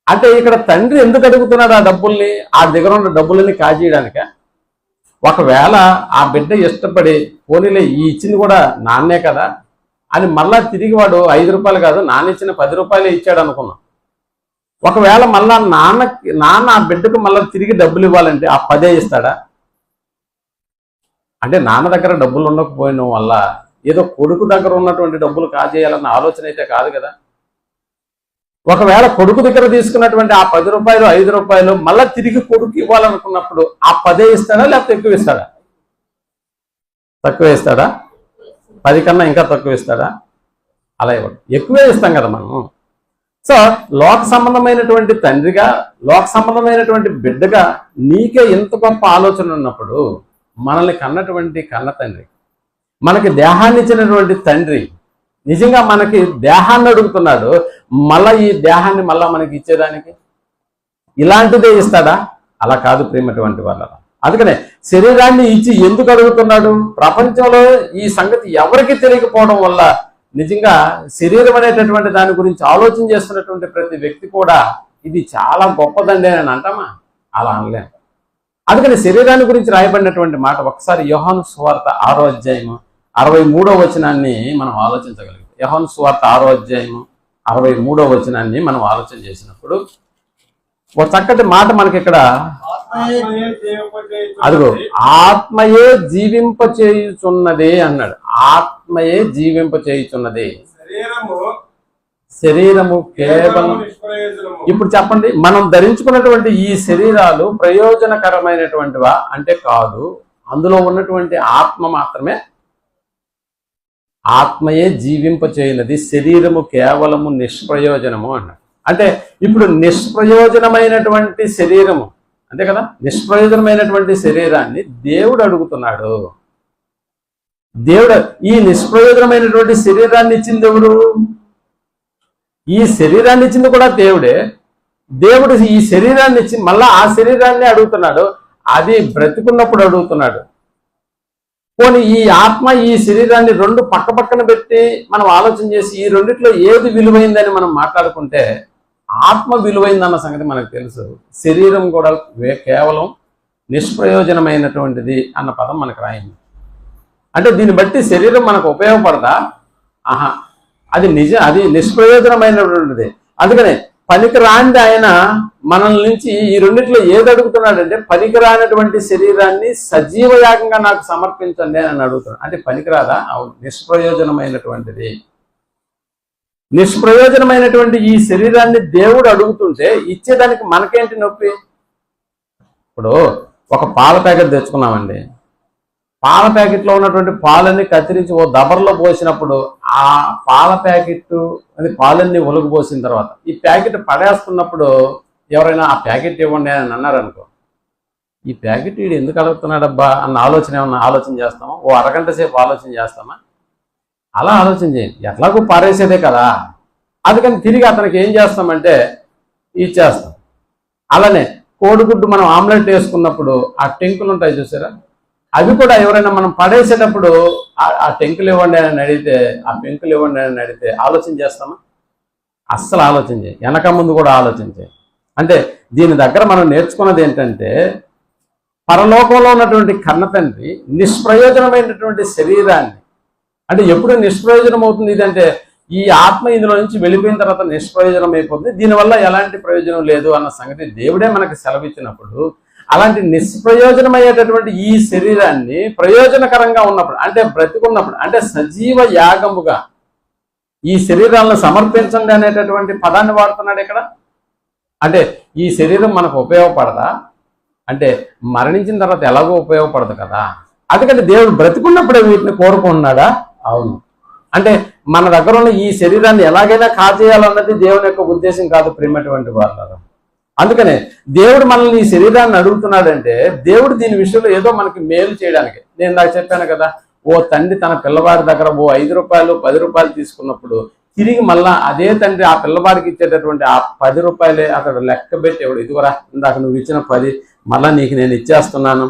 అంటే ఇక్కడ తండ్రి ఎందుకు అడుగుతున్నాడు ఆ డబ్బుల్ని? ఆ దగ్గర ఉన్న డబ్బులని కాజేయడానిక? ఒకవేళ ఆ బిడ్డ ఇష్టపడి పోనీలే ఈ ఇచ్చింది కూడా నాన్నే కదా అని మళ్ళా తిరిగి వాడు 5 రూపాయలు కాదు నాన్న ఇచ్చిన 10 రూపాయలే ఇచ్చాడు అనుకున్నాం. ఒకవేళ మళ్ళా నాన్న ఆ బిడ్డకు మళ్ళీ తిరిగి డబ్బులు ఇవ్వాలంటే ఆ 10 ఇస్తాడా? అంటే నాన్న దగ్గర డబ్బులు ఉండకపోయిన వల్ల ఏదో కొడుకు దగ్గర ఉన్నటువంటి డబ్బులు కాజేయాలన్న ఆలోచన అయితే కాదు కదా. ఒకవేళ కొడుకు దగ్గర తీసుకున్నటువంటి ఆ 10 రూపాయలు 5 రూపాయలు మళ్ళీ తిరిగి కొడుకు ఇవ్వాలనుకున్నప్పుడు ఆ 10 ఇస్తాడా లేకపోతే ఎక్కువ ఇస్తాడా? తక్కువ ఇస్తాడా? 10 కన్నా ఇంకా తక్కువ ఇస్తాడా? అలా ఇవ్వడు, ఎక్కువే ఇస్తాం కదా మనం. సో లోక సంబంధమైనటువంటి తండ్రిగా, లోక సంబంధమైనటువంటి బిడ్డగా నీకే ఇంత గొప్ప ఆలోచన ఉన్నప్పుడు మనల్ని కన్నటువంటి కన్న తండ్రి, మనకి దేహాన్ని ఇచ్చినటువంటి తండ్రి నిజంగా మనకి దేహాన్ని అడుగుతున్నాడు, మళ్ళా ఈ దేహాన్ని మళ్ళా మనకి ఇచ్చేదానికి ఇలాంటిదే ఇస్తాడా? అలా కాదు ప్రియమైనటువంటి వాళ్ళ. అందుకనే శరీరాన్ని ఇచ్చి ఎందుకు అడుగుతున్నాడు? ప్రపంచంలో ఈ సంగతి ఎవరికి తెలియకపోవడం వల్ల నిజంగా శరీరం అనేటటువంటి దాని గురించి ఆలోచన చేస్తున్నటువంటి ప్రతి వ్యక్తి కూడా ఇది చాలా గొప్పదండి అని అంటామా? అలా అనలేము. అందుకని శరీరాన్ని గురించి రాయబడినటువంటి మాట ఒకసారి యోహాను సువార్త 6వ అధ్యాయము 63వ వచనాన్ని మనం ఆలోచించగలిగాం. యోహాను సువార్త 6వ అధ్యాయము 63వ వచనాన్ని మనం ఆలోచన చేసినప్పుడు ఒక చక్కటి మాట మనకి ఇక్కడ, అదిగో ఆత్మయే జీవింప చేయుచున్నదే అన్నాడు. ఆత్మయే జీవింప చేయుచున్నదే, శరీరము కేవలం. ఇప్పుడు చెప్పండి, మనం ధరించుకున్నటువంటి ఈ శరీరాలు ప్రయోజనకరమైనటువంటివా అంటే కాదు. అందులో ఉన్నటువంటి ఆత్మ మాత్రమే. ఆత్మయే జీవింప చేయనది, శరీరము కేవలము నిష్ప్రయోజనము అన్నాడు. అంటే ఇప్పుడు నిష్ప్రయోజనమైనటువంటి శరీరము, అంతే కదా, నిష్ప్రయోజనమైనటువంటి శరీరాన్ని దేవుడు అడుగుతున్నాడు. దేవుడు ఈ నిష్ప్రయోజనమైనటువంటి శరీరాన్ని ఇచ్చింది ఎవరు? ఈ శరీరాన్ని ఇచ్చింది కూడా దేవుడే. దేవుడు ఈ శరీరాన్ని ఇచ్చి మళ్ళా ఆ శరీరాన్ని అడుగుతున్నాడు. అది బ్రతికున్నప్పుడు అడుగుతున్నాడు. పోనీ ఈ ఆత్మ ఈ శరీరాన్ని రెండు పక్క పక్కన పెట్టి మనం ఆలోచన చేసి ఈ రెండిట్లో ఏది విలువైందని మనం మాట్లాడుకుంటే ఆత్మ విలువైందన్న సంగతి మనకు తెలుసు. శరీరం కూడా కేవలం నిష్ప్రయోజనమైనటువంటిది అన్న పదం మనకు రాయింది. అంటే దీన్ని బట్టి శరీరం మనకు ఉపయోగపడదా? ఆహా, అది అది నిష్ప్రయోజనమైనటువంటిది. అందుకనే పనికిరాంది ఆయన మనల్ నుంచి ఈ రెండిట్లో ఏది అడుగుతున్నాడంటే పనికిరానటువంటి శరీరాన్ని సజీవ యాగంగా నాకు సమర్పించండి అని అడుగుతున్నాడు. అంటే పనికిరాదా? అవును, నిష్ప్రయోజనమైనటువంటిది. నిష్ప్రయోజనమైనటువంటి ఈ శరీరాన్ని దేవుడు అడుగుతుంటే ఇచ్చేదానికి మనకేంటి నొప్పి? ఇప్పుడు ఒక పాల ప్యాకెట్ తెచ్చుకున్నామండి. పాల ప్యాకెట్లో ఉన్నటువంటి పాలన్నీ కత్తిరించి ఓ దబర్లో పోసినప్పుడు ఆ పాల ప్యాకెట్ అది పాలన్నీ ఒలుగుపోసిన తర్వాత ఈ ప్యాకెట్ పడేస్తున్నప్పుడు ఎవరైనా ఆ ప్యాకెట్ ఇవ్వండి అని అన్నారనుకో, ఈ ప్యాకెట్ వీడు ఎందుకు అడుగుతున్నాడబ్బా అన్న ఆలోచన చేస్తామా? ఓ అరగంట సేపు ఆలోచన చేస్తామా? అలా ఆలోచన చేయండి. ఎట్లాగో పారేసేదే కదా. అందుకని తిరిగి అతనికి ఏం చేస్తామంటే ఇచ్చేస్తాం. అలానే కోడిగుడ్డు మనం ఆమ్లెట్ వేసుకున్నప్పుడు ఆ టెంకులు ఉంటాయి చూసారా, అవి కూడా ఎవరైనా మనం పడేసేటప్పుడు ఆ టెంకులు ఇవ్వండి అని అడిగితే ఆ పెంకులు ఇవ్వండి అని అడిగితే ఆలోచన చేస్తామా? అస్సలు ఆలోచన చేయి. వెనక ముందు కూడా ఆలోచన చేయి. అంటే దీని దగ్గర మనం నేర్చుకున్నది ఏంటంటే పరలోకంలో ఉన్నటువంటి కన్న తండ్రి నిష్ప్రయోజనమైనటువంటి శరీరాన్ని, అంటే ఎప్పుడు నిష్ప్రయోజనం అవుతుంది ఇదంటే ఈ ఆత్మ ఇందులో నుంచి వెళ్ళిపోయిన తర్వాత నిష్ప్రయోజనం అయిపోతుంది, దీనివల్ల ఎలాంటి ప్రయోజనం లేదు అన్న సంగతి దేవుడే మనకి సెలవిచ్చినప్పుడు అలాంటి నిష్ప్రయోజనమయ్యేటటువంటి ఈ శరీరాన్ని ప్రయోజనకరంగా ఉన్నప్పుడు అంటే బ్రతికున్నప్పుడు అంటే సజీవ యాగముగా ఈ శరీరాలను సమర్పించండి అనేటటువంటి పదాన్ని వాడుతున్నాడు ఇక్కడ. అంటే ఈ శరీరం మనకు ఉపయోగపడదా అంటే మరణించిన తర్వాత ఎలాగో ఉపయోగపడదు కదా. అందుకని దేవుడు బ్రతికున్నప్పుడే వీటిని కోరుకుంటున్నాడా? అవును. అంటే మన దగ్గర ఉన్న ఈ శరీరాన్ని ఎలాగైనా కాజేయాలన్నది దేవుని యొక్క ఉద్దేశం కాదు ప్రియమైనటువంటి వాళ్ళ. అందుకనే దేవుడు మనల్ని ఈ శరీరాన్ని అడుగుతున్నాడంటే దేవుడు దీని విషయంలో ఏదో మనకి మేలు చేయడానికి. నేను నాకు చెప్పాను కదా, ఓ తండ్రి తన పిల్లవాడి దగ్గర ఓ 5 రూపాయలు 10 రూపాయలు తీసుకున్నప్పుడు తిరిగి మళ్ళా అదే తండ్రి ఆ పిల్లవాడికి ఇచ్చేటటువంటి ఆ 10 రూపాయలే అతడు లెక్క పెట్టి ఎవడు ఇదిగోరా ఇందాక నువ్వు ఇచ్చిన 10 మళ్ళా నీకు నేను ఇచ్చేస్తున్నాను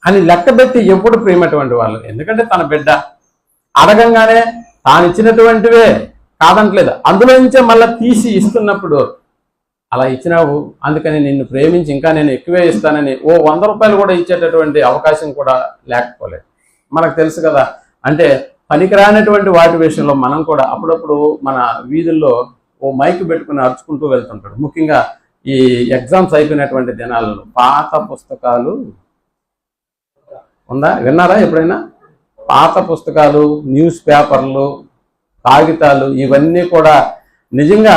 అని లెక్క పెట్టి ఎప్పుడు ప్రేమటువంటి వాళ్ళు. ఎందుకంటే తన బిడ్డ అడగంగానే తాను ఇచ్చినటువంటివే కాదంటలేదు, అందులో నుంచే మళ్ళీ తీసి ఇస్తున్నప్పుడు అలా ఇచ్చినావు అందుకని నిన్ను ప్రేమించి ఇంకా నేను ఎక్కువే ఇస్తానని ఓ 100 రూపాయలు కూడా ఇచ్చేటటువంటి అవకాశం కూడా లేకపోలేదు. మనకు తెలుసు కదా, అంటే పనికిరానటువంటి వాటి విషయంలో మనం కూడా అప్పుడప్పుడు మన వీధుల్లో ఓ మైక్ పెట్టుకుని అరుచుకుంటూ వెళ్తుంటాడు. ముఖ్యంగా ఈ ఎగ్జామ్స్ అయిపోయినటువంటి దినాలలో పాత పుస్తకాలు ఉందా, విన్నారా ఎప్పుడైనా? పాత పుస్తకాలు, న్యూస్ పేపర్లు, కాగితాలు ఇవన్నీ కూడా నిజంగా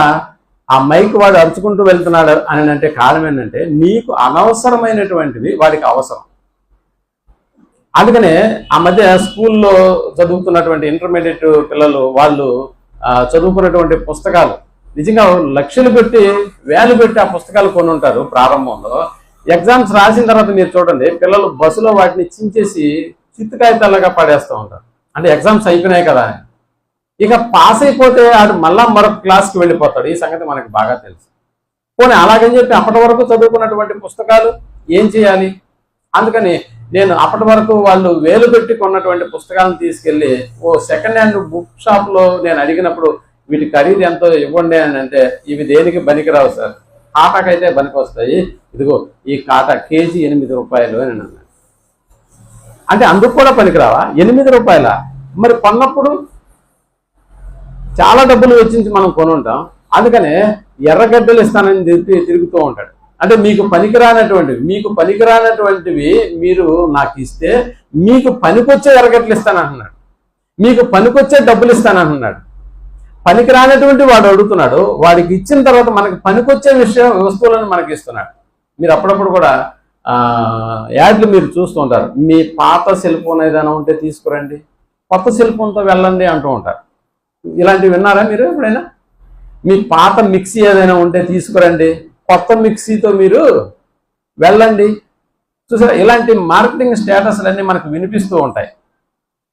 ఆ మైక్ వాడు అరుచుకుంటూ వెళ్తున్నాడు అని అంటే కారణం ఏంటంటే నీకు అనవసరమైనటువంటివి వాడికి అవసరం. అందుకనే ఆ మధ్య స్కూల్లో చదువుతున్నటువంటి ఇంటర్మీడియట్ పిల్లలు వాళ్ళు చదువుకున్నటువంటి పుస్తకాలు నిజంగా లక్షలు పెట్టి వేలు పెట్టి ఆ పుస్తకాలు కొని ఉంటారు ప్రారంభంలో. ఎగ్జామ్స్ రాసిన తర్వాత మీరు చూడండి పిల్లలు బస్సులో వాటిని చించేసి చిత్తు కాగితాలుగా పడేస్తూ ఉంటారు. అంటే ఎగ్జామ్స్ అయిపోయినాయి కదా, ఇక పాస్ అయిపోతే ఆడు మళ్ళా మరొక క్లాస్కి వెళ్ళిపోతాడు. ఈ సంగతి మనకి బాగా తెలుసు. పోనీ అలాగని చెప్పి అప్పటి వరకు చదువుకున్నటువంటి పుస్తకాలు ఏం చేయాలి? అందుకని నేను అప్పటి వరకు వాళ్ళు వేలు పెట్టి కొన్నటువంటి పుస్తకాలను తీసుకెళ్ళి ఓ సెకండ్ హ్యాండ్ బుక్ షాప్లో నేను అడిగినప్పుడు వీటి ఖరీదు ఎంతో ఇవ్వండి అని అంటే ఇవి దేనికి పనికిరావు సార్, కాటాకైతే పనికి వస్తాయి, ఇదిగో ఈ కాటా కేజీ 8 రూపాయలు అని అన్నాను. అంటే అందుకు కూడా పనికిరావా? 8 రూపాయల? మరి కొన్నప్పుడు చాలా డబ్బులు వెచ్చించి మనం కొని ఉంటాం. అందుకనే ఎర్రగడ్డలు ఇస్తానని చెప్పి తిరుగుతూ ఉంటాడు. అంటే మీకు పనికిరానటువంటివి మీరు నాకు ఇస్తే మీకు పనికొచ్చే ఎర్రగడ్డలు ఇస్తానంటున్నాడు, మీకు పనికొచ్చే డబ్బులు ఇస్తానంటున్నాడు. పనికిరానటువంటి వాడు అడుగుతున్నాడు, వాడికి ఇచ్చిన తర్వాత మనకి పనికొచ్చే వస్తువులను మనకి ఇస్తున్నాడు. మీరు అప్పుడప్పుడు కూడా యాడ్లు మీరు చూస్తూ ఉంటారు. మీ పాత సెల్ ఫోన్ ఏదైనా ఉంటే తీసుకురండి, కొత్త సెల్ ఫోన్తో వెళ్ళండి అంటూ ఉంటారు. ఇలాంటివి విన్నారా మీరు ఎప్పుడైనా? మీ పాత మిక్సీ ఏదైనా ఉంటే తీసుకురండి, కొత్త మిక్సీతో మీరు వెళ్ళండి. చూసారా, ఇలాంటి మార్కెటింగ్ స్టేటస్లన్నీ మనకు వినిపిస్తూ ఉంటాయి.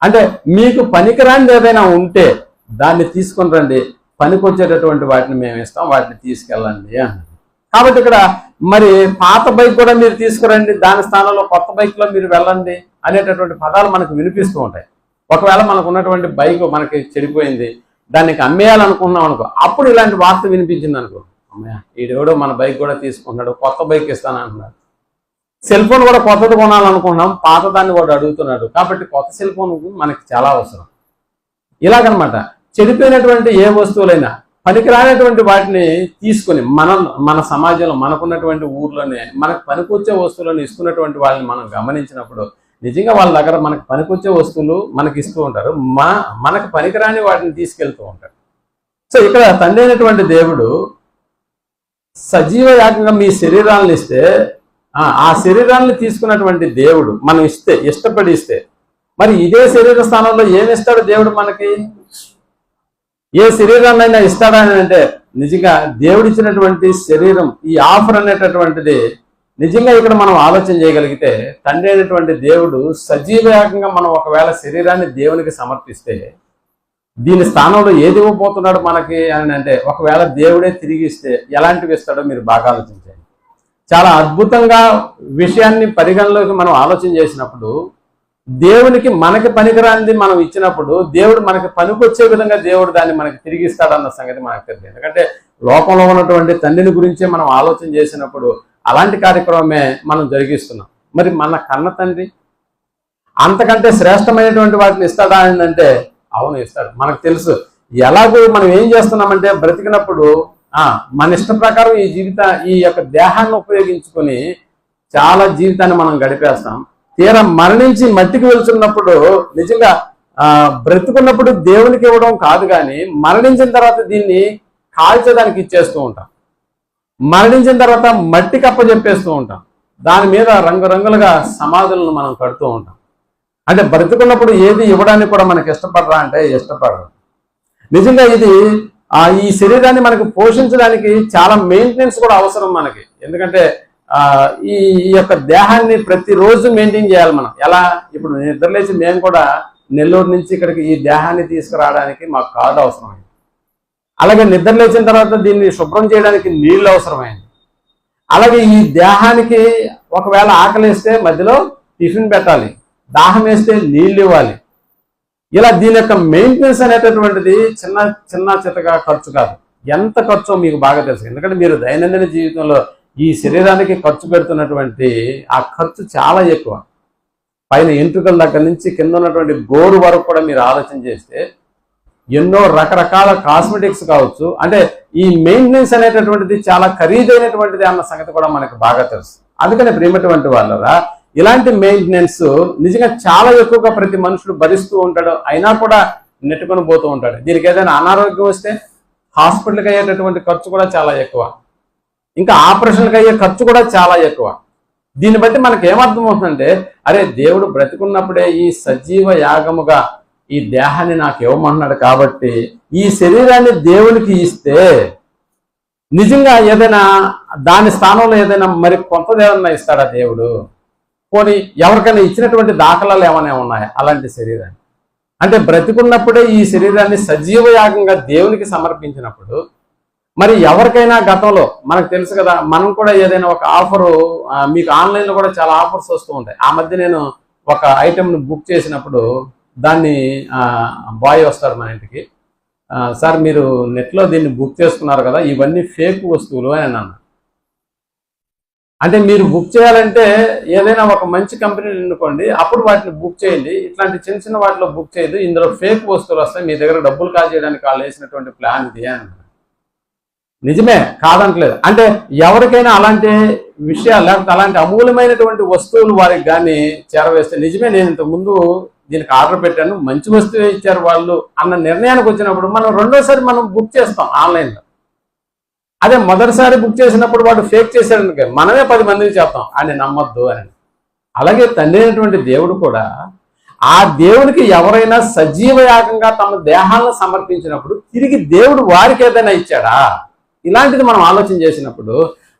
అంటే మీకు పనికిరానిది ఏదైనా ఉంటే దాన్ని తీసుకుని రండి, పనికొచ్చేటటువంటి వాటిని మేము ఇస్తాం, వాటిని తీసుకెళ్ళండి అన్నది. కాబట్టి ఇక్కడ మరి పాత బైక్ కూడా మీరు తీసుకురండి, దాని స్థానంలో కొత్త బైక్లో మీరు వెళ్ళండి అనేటటువంటి పదాలు మనకు వినిపిస్తూ ఉంటాయి. ఒకవేళ మనకు ఉన్నటువంటి బైక్ మనకి చెడిపోయింది, దానికి అమ్మేయాలనుకున్నాం అనుకో, అప్పుడు ఇలాంటి వార్త వినిపించింది అనుకో, అమ్మయ్య ఈడెవడో మన బైక్ కూడా తీసుకుంటున్నాడు, కొత్త బైక్ ఇస్తానంటున్నాడు. సెల్ ఫోన్ కూడా కొత్తది కొనాలనుకుంటున్నాం, పాత దాన్ని కూడా అడుగుతున్నాడు. కాబట్టి కొత్త సెల్ ఫోన్ మనకి చాలా అవసరం. ఇలాగనమాట చెడిపోయినటువంటి ఏ వస్తువులైనా పనికిరానటువంటి వాటిని తీసుకొని మన సమాజంలో మనకున్నటువంటి ఊర్లోనే మనకు పనికొచ్చే వస్తువులను ఇస్తున్నటువంటి వాళ్ళని మనం గమనించినప్పుడు నిజంగా వాళ్ళ దగ్గర మనకు పనికొచ్చే వస్తువులు మనకి ఇస్తూ ఉంటారు, మనకు పనికిరాని వాటిని తీసుకెళ్తూ ఉంటారు. సో ఇక్కడ తండ్రి అయినటువంటి దేవుడు సజీవ యాగంగా మీ శరీరాలను ఇస్తే ఆ శరీరాన్ని తీసుకున్నటువంటి దేవుడు మనం ఇష్టపడి ఇస్తే మరి ఇదే శరీర స్థానంలో ఏమి ఇస్తాడు దేవుడు మనకి? ఏ శరీరాన్నైనా ఇస్తాడా అని అంటే నిజంగా దేవుడు ఇచ్చినటువంటి శరీరం, ఈ ఆఫర్ అనేటటువంటిది నిజంగా ఇక్కడ మనం ఆలోచన చేయగలిగితే తండ్రి అయినటువంటి దేవుడు సజీవయాగంగా మనం ఒకవేళ శరీరాన్ని దేవునికి సమర్పిస్తే దీని స్థానంలో ఏది ఇవ్వబోతున్నాడు మనకి అని అంటే ఒకవేళ దేవుడే తిరిగి ఇస్తే ఎలాంటివి ఇస్తాడో మీరు బాగా ఆలోచించండి. చాలా అద్భుతంగా విషయాన్ని పరిగణలోకి మనం ఆలోచన చేసినప్పుడు దేవునికి మనకి పనికిరానిది మనం ఇచ్చినప్పుడు దేవుడు మనకి పనికొచ్చే విధంగా దేవుడు దాన్ని మనకి తిరిగి ఇస్తాడన్న సంగతి మనకు తెలియదు. ఎందుకంటే లోకంలో ఉన్నటువంటి తండ్రిని గురించే మనం ఆలోచన చేసినప్పుడు అలాంటి కార్యక్రమమే మనం జరిగిస్తున్నాం. మరి మన కన్న తండ్రి అంతకంటే శ్రేష్టమైనటువంటి వాటిని ఇస్తాడా అని అంటే అవును ఇస్తాడు. మనకు తెలుసు ఎలాగో మనం ఏం చేస్తున్నామంటే బ్రతికినప్పుడు మన ఇష్ట ప్రకారం ఈ యొక్క దేహాన్ని ఉపయోగించుకొని చాలా జీవితాన్ని మనం గడిపేస్తాం. తీరా మరణించి మట్టికి వెళ్తున్నప్పుడు నిజంగా బ్రతుకున్నప్పుడు దేవునికి ఇవ్వడం కాదు, కానీ మరణించిన తర్వాత దీన్ని కాల్చేదానికి ఇచ్చేస్తూ ఉంటాం. మరణించిన తర్వాత మట్టి కప్ప చెప్పేస్తూ ఉంటాం. దాని మీద రంగురంగులుగా సమాధులను మనం కడుతూ ఉంటాం. అంటే బ్రతుకున్నప్పుడు ఏది ఇవ్వడానికి కూడా మనకి ఇష్టపడరా అంటే ఇష్టపడరు. నిజంగా ఇది ఈ శరీరాన్ని మనకి పోషించడానికి చాలా మెయింటెనెన్స్ కూడా అవసరం మనకి. ఎందుకంటే ఈ యొక్క దేహాన్ని ప్రతిరోజు మెయింటైన్ చేయాలి మనం. ఎలా ఇప్పుడు నిద్రలేచి మేము కూడా నెల్లూరు నుంచి ఇక్కడికి ఈ దేహాన్ని తీసుకురావడానికి మాకు కార్డు అవసరమైంది. అలాగే నిద్ర లేచిన తర్వాత దీన్ని శుభ్రం చేయడానికి నీళ్లు అవసరమైంది. అలాగే ఈ దేహానికి ఒకవేళ ఆకలిస్తే మధ్యలో టిఫిన్ పెట్టాలి, దాహం వేస్తే నీళ్ళు ఇవ్వాలి. ఇలా దీని యొక్క మెయింటెనెన్స్ అనేటటువంటిది చిన్న చిన్న చితగా ఖర్చు కాదు. ఎంత ఖర్చో మీకు బాగా తెలుసు, ఎందుకంటే మీరు దైనందిన జీవితంలో ఈ శరీరానికి ఖర్చు పెడుతున్నటువంటి ఆ ఖర్చు చాలా ఎక్కువ. పైన ఎంట్రుకల దగ్గర నుంచి కింద ఉన్నటువంటి గోరు వరకు కూడా మీరు ఆలోచన చేస్తే ఎన్నో రకరకాల కాస్మెటిక్స్ కావచ్చు, అంటే ఈ మెయింటెనెన్స్ అనేటటువంటిది చాలా ఖరీదైనటువంటిది అన్న సంగతి కూడా మనకు బాగా తెలుసు. అందుకని ప్రియమైనటువంటి వాళ్ళరా, ఇలాంటి మెయింటెనెన్స్ నిజంగా చాలా ఎక్కువగా ప్రతి మనుషుడు భరిస్తూ ఉంటాడు, అయినా కూడా నెట్టుకొని పోతూ ఉంటాడు. దీనికి ఏదైనా అనారోగ్యం వస్తే హాస్పిటల్కి అయ్యేటటువంటి ఖర్చు కూడా చాలా ఎక్కువ, ఇంకా ఆపరేషన్కి అయ్యే ఖర్చు కూడా చాలా ఎక్కువ. దీన్ని బట్టి మనకు ఏమర్థమవుతుందంటే, అరే దేవుడు బ్రతికున్నప్పుడే ఈ సజీవ యాగముగా ఈ దేహాన్ని నాకు ఇవ్వమన్నాడు కాబట్టి ఈ శరీరాన్ని దేవునికి ఇస్తే నిజంగా ఏదైనా దాని స్థానంలో ఏదైనా మరి కొంతదేమన్నా ఇస్తాడా దేవుడు? పోనీ ఎవరికైనా ఇచ్చినటువంటి దాఖలాలు ఏమైనా ఉన్నాయా అలాంటి శరీరాన్ని? అంటే బ్రతికున్నప్పుడే ఈ శరీరాన్ని సజీవ యాగంగా దేవునికి సమర్పించినప్పుడు మరి ఎవరికైనా గతంలో మనకు తెలుసు కదా, మనం కూడా ఏదైనా ఒక ఆఫరు, మీకు ఆన్లైన్లో కూడా చాలా ఆఫర్స్ వస్తూ ఉంటాయి. ఆ మధ్య నేను ఒక ఐటెంను బుక్ చేసినప్పుడు దాన్ని బాయ్ వస్తాడు మన ఇంటికి, సార్ మీరు నెట్లో దీన్ని బుక్ చేసుకున్నారు కదా, ఇవన్నీ ఫేక్ వస్తువులు అని అన్నాను. అంటే మీరు బుక్ చేయాలంటే ఏదైనా ఒక మంచి కంపెనీని ఎన్నుకోండి, అప్పుడు వాటిని బుక్ చేయండి, ఇట్లాంటి చిన్న చిన్న వాటిలో బుక్ చేయదు, ఇందులో ఫేక్ వస్తువులు వస్తాయి, మీ దగ్గర డబ్బులు కాజేయడానికి వాళ్ళు వేసినటువంటి ప్లాన్ ఇది అని. నిజమే, కాదంటలేదు. అంటే ఎవరికైనా అలాంటి విషయాలు లేకపోతే అలాంటి అమూల్యమైనటువంటి వస్తువులు వారికి కానీ చేరవేస్తే, నిజమే నేను ఇంతకుముందు దీనికి ఆర్డర్ పెట్టాను, మంచి వస్తువే ఇచ్చారు వాళ్ళు అన్న నిర్ణయానికి వచ్చినప్పుడు మనం రెండోసారి మనం బుక్ చేస్తాం ఆన్లైన్లో. అదే మొదటిసారి బుక్ చేసినప్పుడు వాడు ఫేక్ చేశాడనుకో మనమే 10 మందికి చెప్తాం అని నమ్మొద్దు అని. అలాగే తండ్రి అయినటువంటి దేవుడు కూడా ఆ దేవునికి ఎవరైనా సజీవ యాగంగా తమ దేహాలను సమర్పించినప్పుడు తిరిగి దేవుడు వారికి ఏదైనా ఇచ్చాడా? ఇలాంటిది మనం ఆలోచన చేసినప్పుడు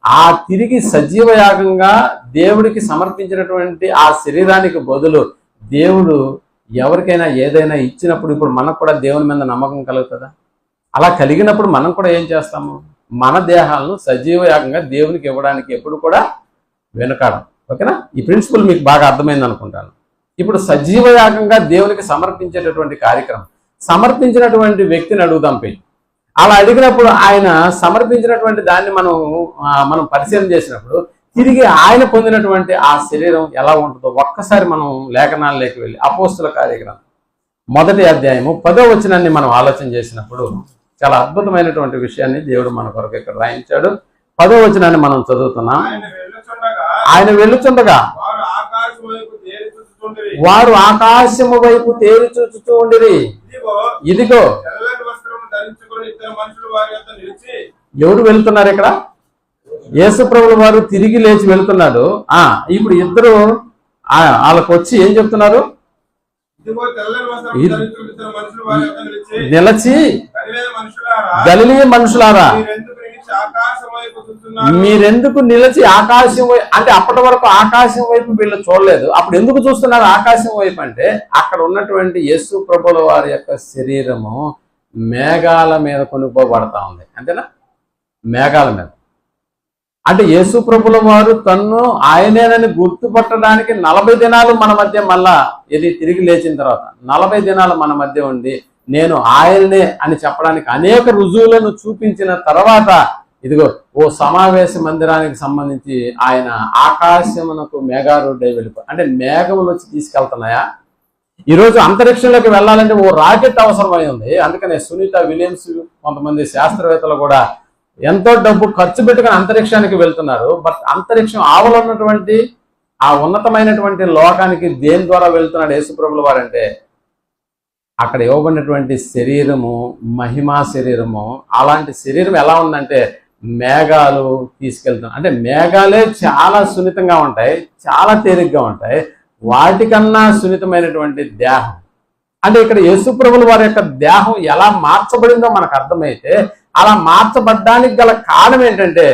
ఆ తిరిగి సజీవ యాగంగా దేవుడికి సమర్పించినటువంటి ఆ శరీరానికి బదులు దేవుడు ఎవరికైనా ఏదైనా ఇచ్చినప్పుడు ఇప్పుడు మనకు కూడా దేవుని మీద నమ్మకం కలుగుతుందా? అలా కలిగినప్పుడు మనం కూడా ఏం చేస్తాము? మన దేహాలను సజీవ యాగంగా దేవునికి ఇవ్వడానికి ఎప్పుడు కూడా వెనుకాడం. ఓకేనా? ఈ ప్రిన్సిపల్ మీకు బాగా అర్థమైంది అనుకుంటాను. ఇప్పుడు సజీవ యాగంగా దేవునికి సమర్పించేటటువంటి కార్యక్రమం, సమర్పించినటువంటి వ్యక్తిని అడుగుదాం పోయి. అలా అడిగినప్పుడు ఆయన సమర్పించినటువంటి దాన్ని మనం పరిశీలన చేసినప్పుడు తిరిగి ఆయన పొందినటువంటి ఆ శరీరం ఎలా ఉంటుందో ఒక్కసారి మనం లేఖనాల్లోకి వెళ్ళి అపోస్తుల కార్యక్రమం 1వ అధ్యాయము 10వ వచనాన్ని మనం ఆలోచన చేసినప్పుడు చాలా అద్భుతమైనటువంటి విషయాన్ని దేవుడు మన కొరకు ఇక్కడ రాయించాడు. 10వ వచనాన్ని మనం చదువుతున్నాం. ఆయన వెళ్ళుచుండగా వారు ఆకాశము వైపు తేరి చూచుతూ ఉండిరి. ఇదిగో ఎవరు వెళ్తున్నారు ఇక్కడ? యేసు ప్రభుల వారు తిరిగి లేచి వెళ్తున్నాడు. ఇప్పుడు ఇద్దరు వాళ్ళకు వచ్చి ఏం చెప్తున్నారు? నిలచి గలిలయ మనుషులారా మీరెందుకు నిలిచి ఆకాశం వైపు, అంటే అప్పటి వరకు ఆకాశం వైపు వీళ్ళు చూడలేదు, అప్పుడు ఎందుకు చూస్తున్నారు ఆకాశం వైపు అంటే అక్కడ ఉన్నటువంటి యేసు ప్రభుల వారి యొక్క శరీరము మేఘాల మీద కొనుక్కోబడతా ఉంది. అంతేనా? మేఘాల మీద. అంటే యేసు ప్రభుల వారు తన్ను ఆయనేనని గుర్తుపట్టడానికి 40 దినాలు మన మధ్య, మళ్ళా ఇది తిరిగి లేచిన తర్వాత 40 దినాలు మన మధ్య ఉండి నేను ఆయననే అని చెప్పడానికి అనేక రుజువులను చూపించిన తర్వాత ఇదిగో ఓ సమావేశ మందిరానికి సంబంధించి ఆయన ఆకాశమునకు మేఘారూఢై వెళ్ళిపోయి, అంటే మేఘములు వచ్చి తీసుకెళ్తున్నాయా? ఈరోజు అంతరిక్షంలోకి వెళ్ళాలంటే ఓ రాకెట్ అవసరమై ఉంది. అందుకనే సునీత విలియమ్స్ కొంతమంది శాస్త్రవేత్తలు కూడా ఎంతో డబ్బు ఖర్చు పెట్టుకుని అంతరిక్షానికి వెళ్తున్నారు. బట్ అంతరిక్షం ఆవలో ఉన్నటువంటి ఆ ఉన్నతమైనటువంటి లోకానికి దేని ద్వారా వెళ్తున్నాడు యేసుప్రభుల వారంటే అక్కడ ఇవ్వబడినటువంటి శరీరము మహిమా శరీరము. అలాంటి శరీరం ఎలా ఉందంటే మేఘాలు తీసుకెళ్తున్నాయి. అంటే మేఘాలే చాలా సున్నితంగా ఉంటాయి, చాలా తేలిగ్గా ఉంటాయి. వాటికన్నా సున్నితమైనటువంటి దేహం. అంటే ఇక్కడ యేసుప్రభుల వారి యొక్క దేహం ఎలా మార్చబడిందో మనకు అర్థమైతే అలా మార్చబడ్డానికి గల కారణం ఏంటంటే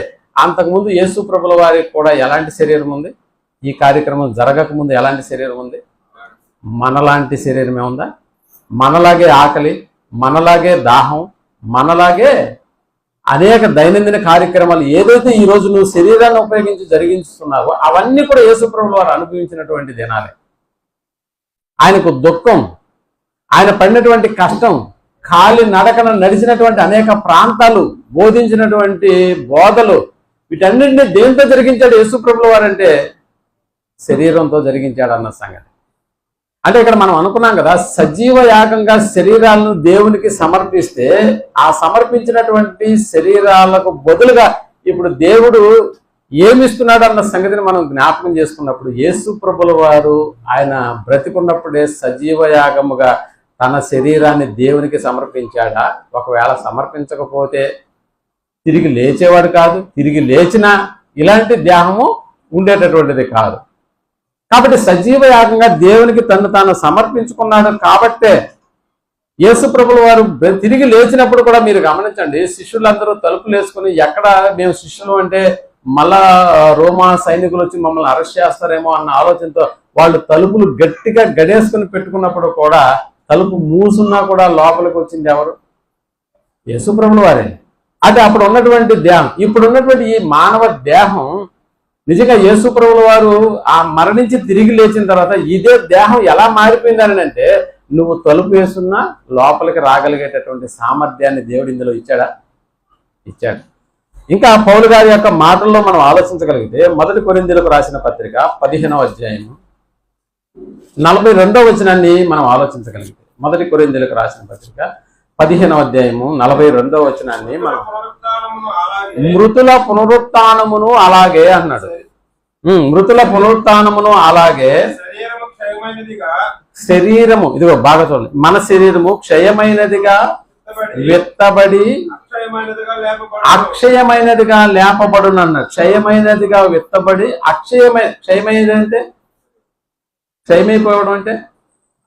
అంతకుముందు యేసుప్రభుల వారికి కూడా ఎలాంటి శరీరం ఉంది? ఈ కార్యక్రమం జరగక ముందు ఎలాంటి శరీరం ఉంది? మనలాంటి శరీరమే ఉందా? మనలాగే ఆకలి, మనలాగే దాహం, మనలాగే అనేక దైనందిన కార్యక్రమాలు ఏదైతే ఈరోజు నువ్వు శరీరాన్ని ఉపయోగించి జరిగిస్తున్నావో అవన్నీ కూడా యేసుప్రభుల వారు అనుభవించినటువంటి దినాలే. ఆయనకు దుఃఖం, ఆయన పడినటువంటి కష్టం, ఖాళీ నడకన నడిచినటువంటి అనేక ప్రాంతాలు, బోధించినటువంటి బోధలు, వీటన్నింటినీ దేంతో జరిగించాడు యేసుప్రభుల వారంటే శరీరంతో జరిగించాడు అన్న సంగతి. అంటే ఇక్కడ మనం అనుకున్నాం కదా, సజీవ యాగంగా శరీరాలను దేవునికి సమర్పిస్తే ఆ సమర్పించినటువంటి శరీరాలకు బదులుగా ఇప్పుడు దేవుడు ఏమిస్తున్నాడు అన్న సంగతిని మనం జ్ఞాపకం చేసుకున్నప్పుడు యేసు ప్రభుల వారు ఆయన బ్రతికున్నప్పుడే సజీవ యాగముగా తన శరీరాన్ని దేవునికి సమర్పించాడా? ఒకవేళ సమర్పించకపోతే తిరిగి లేచేవాడు కాదు, తిరిగి లేచినా ఇలాంటి దేహము ఉండేటటువంటిది కాదు. కాబట్టి సజీవ యాగంగా దేవునికి తను తాను సమర్పించుకున్నాడు. కాబట్టే యేసు ప్రభుల వారు తిరిగి లేచినప్పుడు కూడా మీరు గమనించండి, శిష్యులందరూ తలుపులు వేసుకుని, ఎక్కడ మేము శిష్యులు అంటే మళ్ళా రోమా సైనికులు వచ్చి మమ్మల్ని అరెస్ట్ చేస్తారేమో అన్న ఆలోచనతో వాళ్ళు తలుపులు గట్టిగా గడేసుకుని పెట్టుకున్నప్పుడు కూడా తలుపు మూసున్నా కూడా లోపలికి వచ్చింది ఎవరు? యేసు ప్రభుల వారే. అంటే అప్పుడు ఉన్నటువంటి దేహం, ఇప్పుడు ఉన్నటువంటి ఈ మానవ దేహం నిజంగా యేసు ప్రభుల వారు ఆ మరణించి తిరిగి లేచిన తర్వాత ఇదే దేహం ఎలా మారిపోయిందని అంటే, నువ్వు తలుపు వేసున్నా లోపలికి రాగలిగేటటువంటి సామర్థ్యాన్ని దేవుడు ఇందులో ఇచ్చాడా? ఇచ్చాడు. ఇంకా పౌలు గారి యొక్క మాటల్లో మనం ఆలోచించగలిగితే 1 కొరింథీయులకు రాసిన పత్రిక 15వ అధ్యాయము 42వ వచనాన్ని మనం ఆలోచించగలిగితే, 1 కొరింథీయులకు రాసిన పత్రిక 15వ అధ్యాయము 42వ వచనాన్ని మనం మృతుల పునరుత్థానమును అలాగే అన్నాడు. మృతుల పునరుత్థానమును అలాగే శరీరము, ఇదిగో బాగా చూడండి, మన శరీరము క్షయమైనదిగా విత్తబడి అక్షయమైనదిగా లేపబడును అన్నాడు. క్షయమైనదిగా విత్తబడి క్షయమైనది అంటే క్షయమైపోవడం అంటే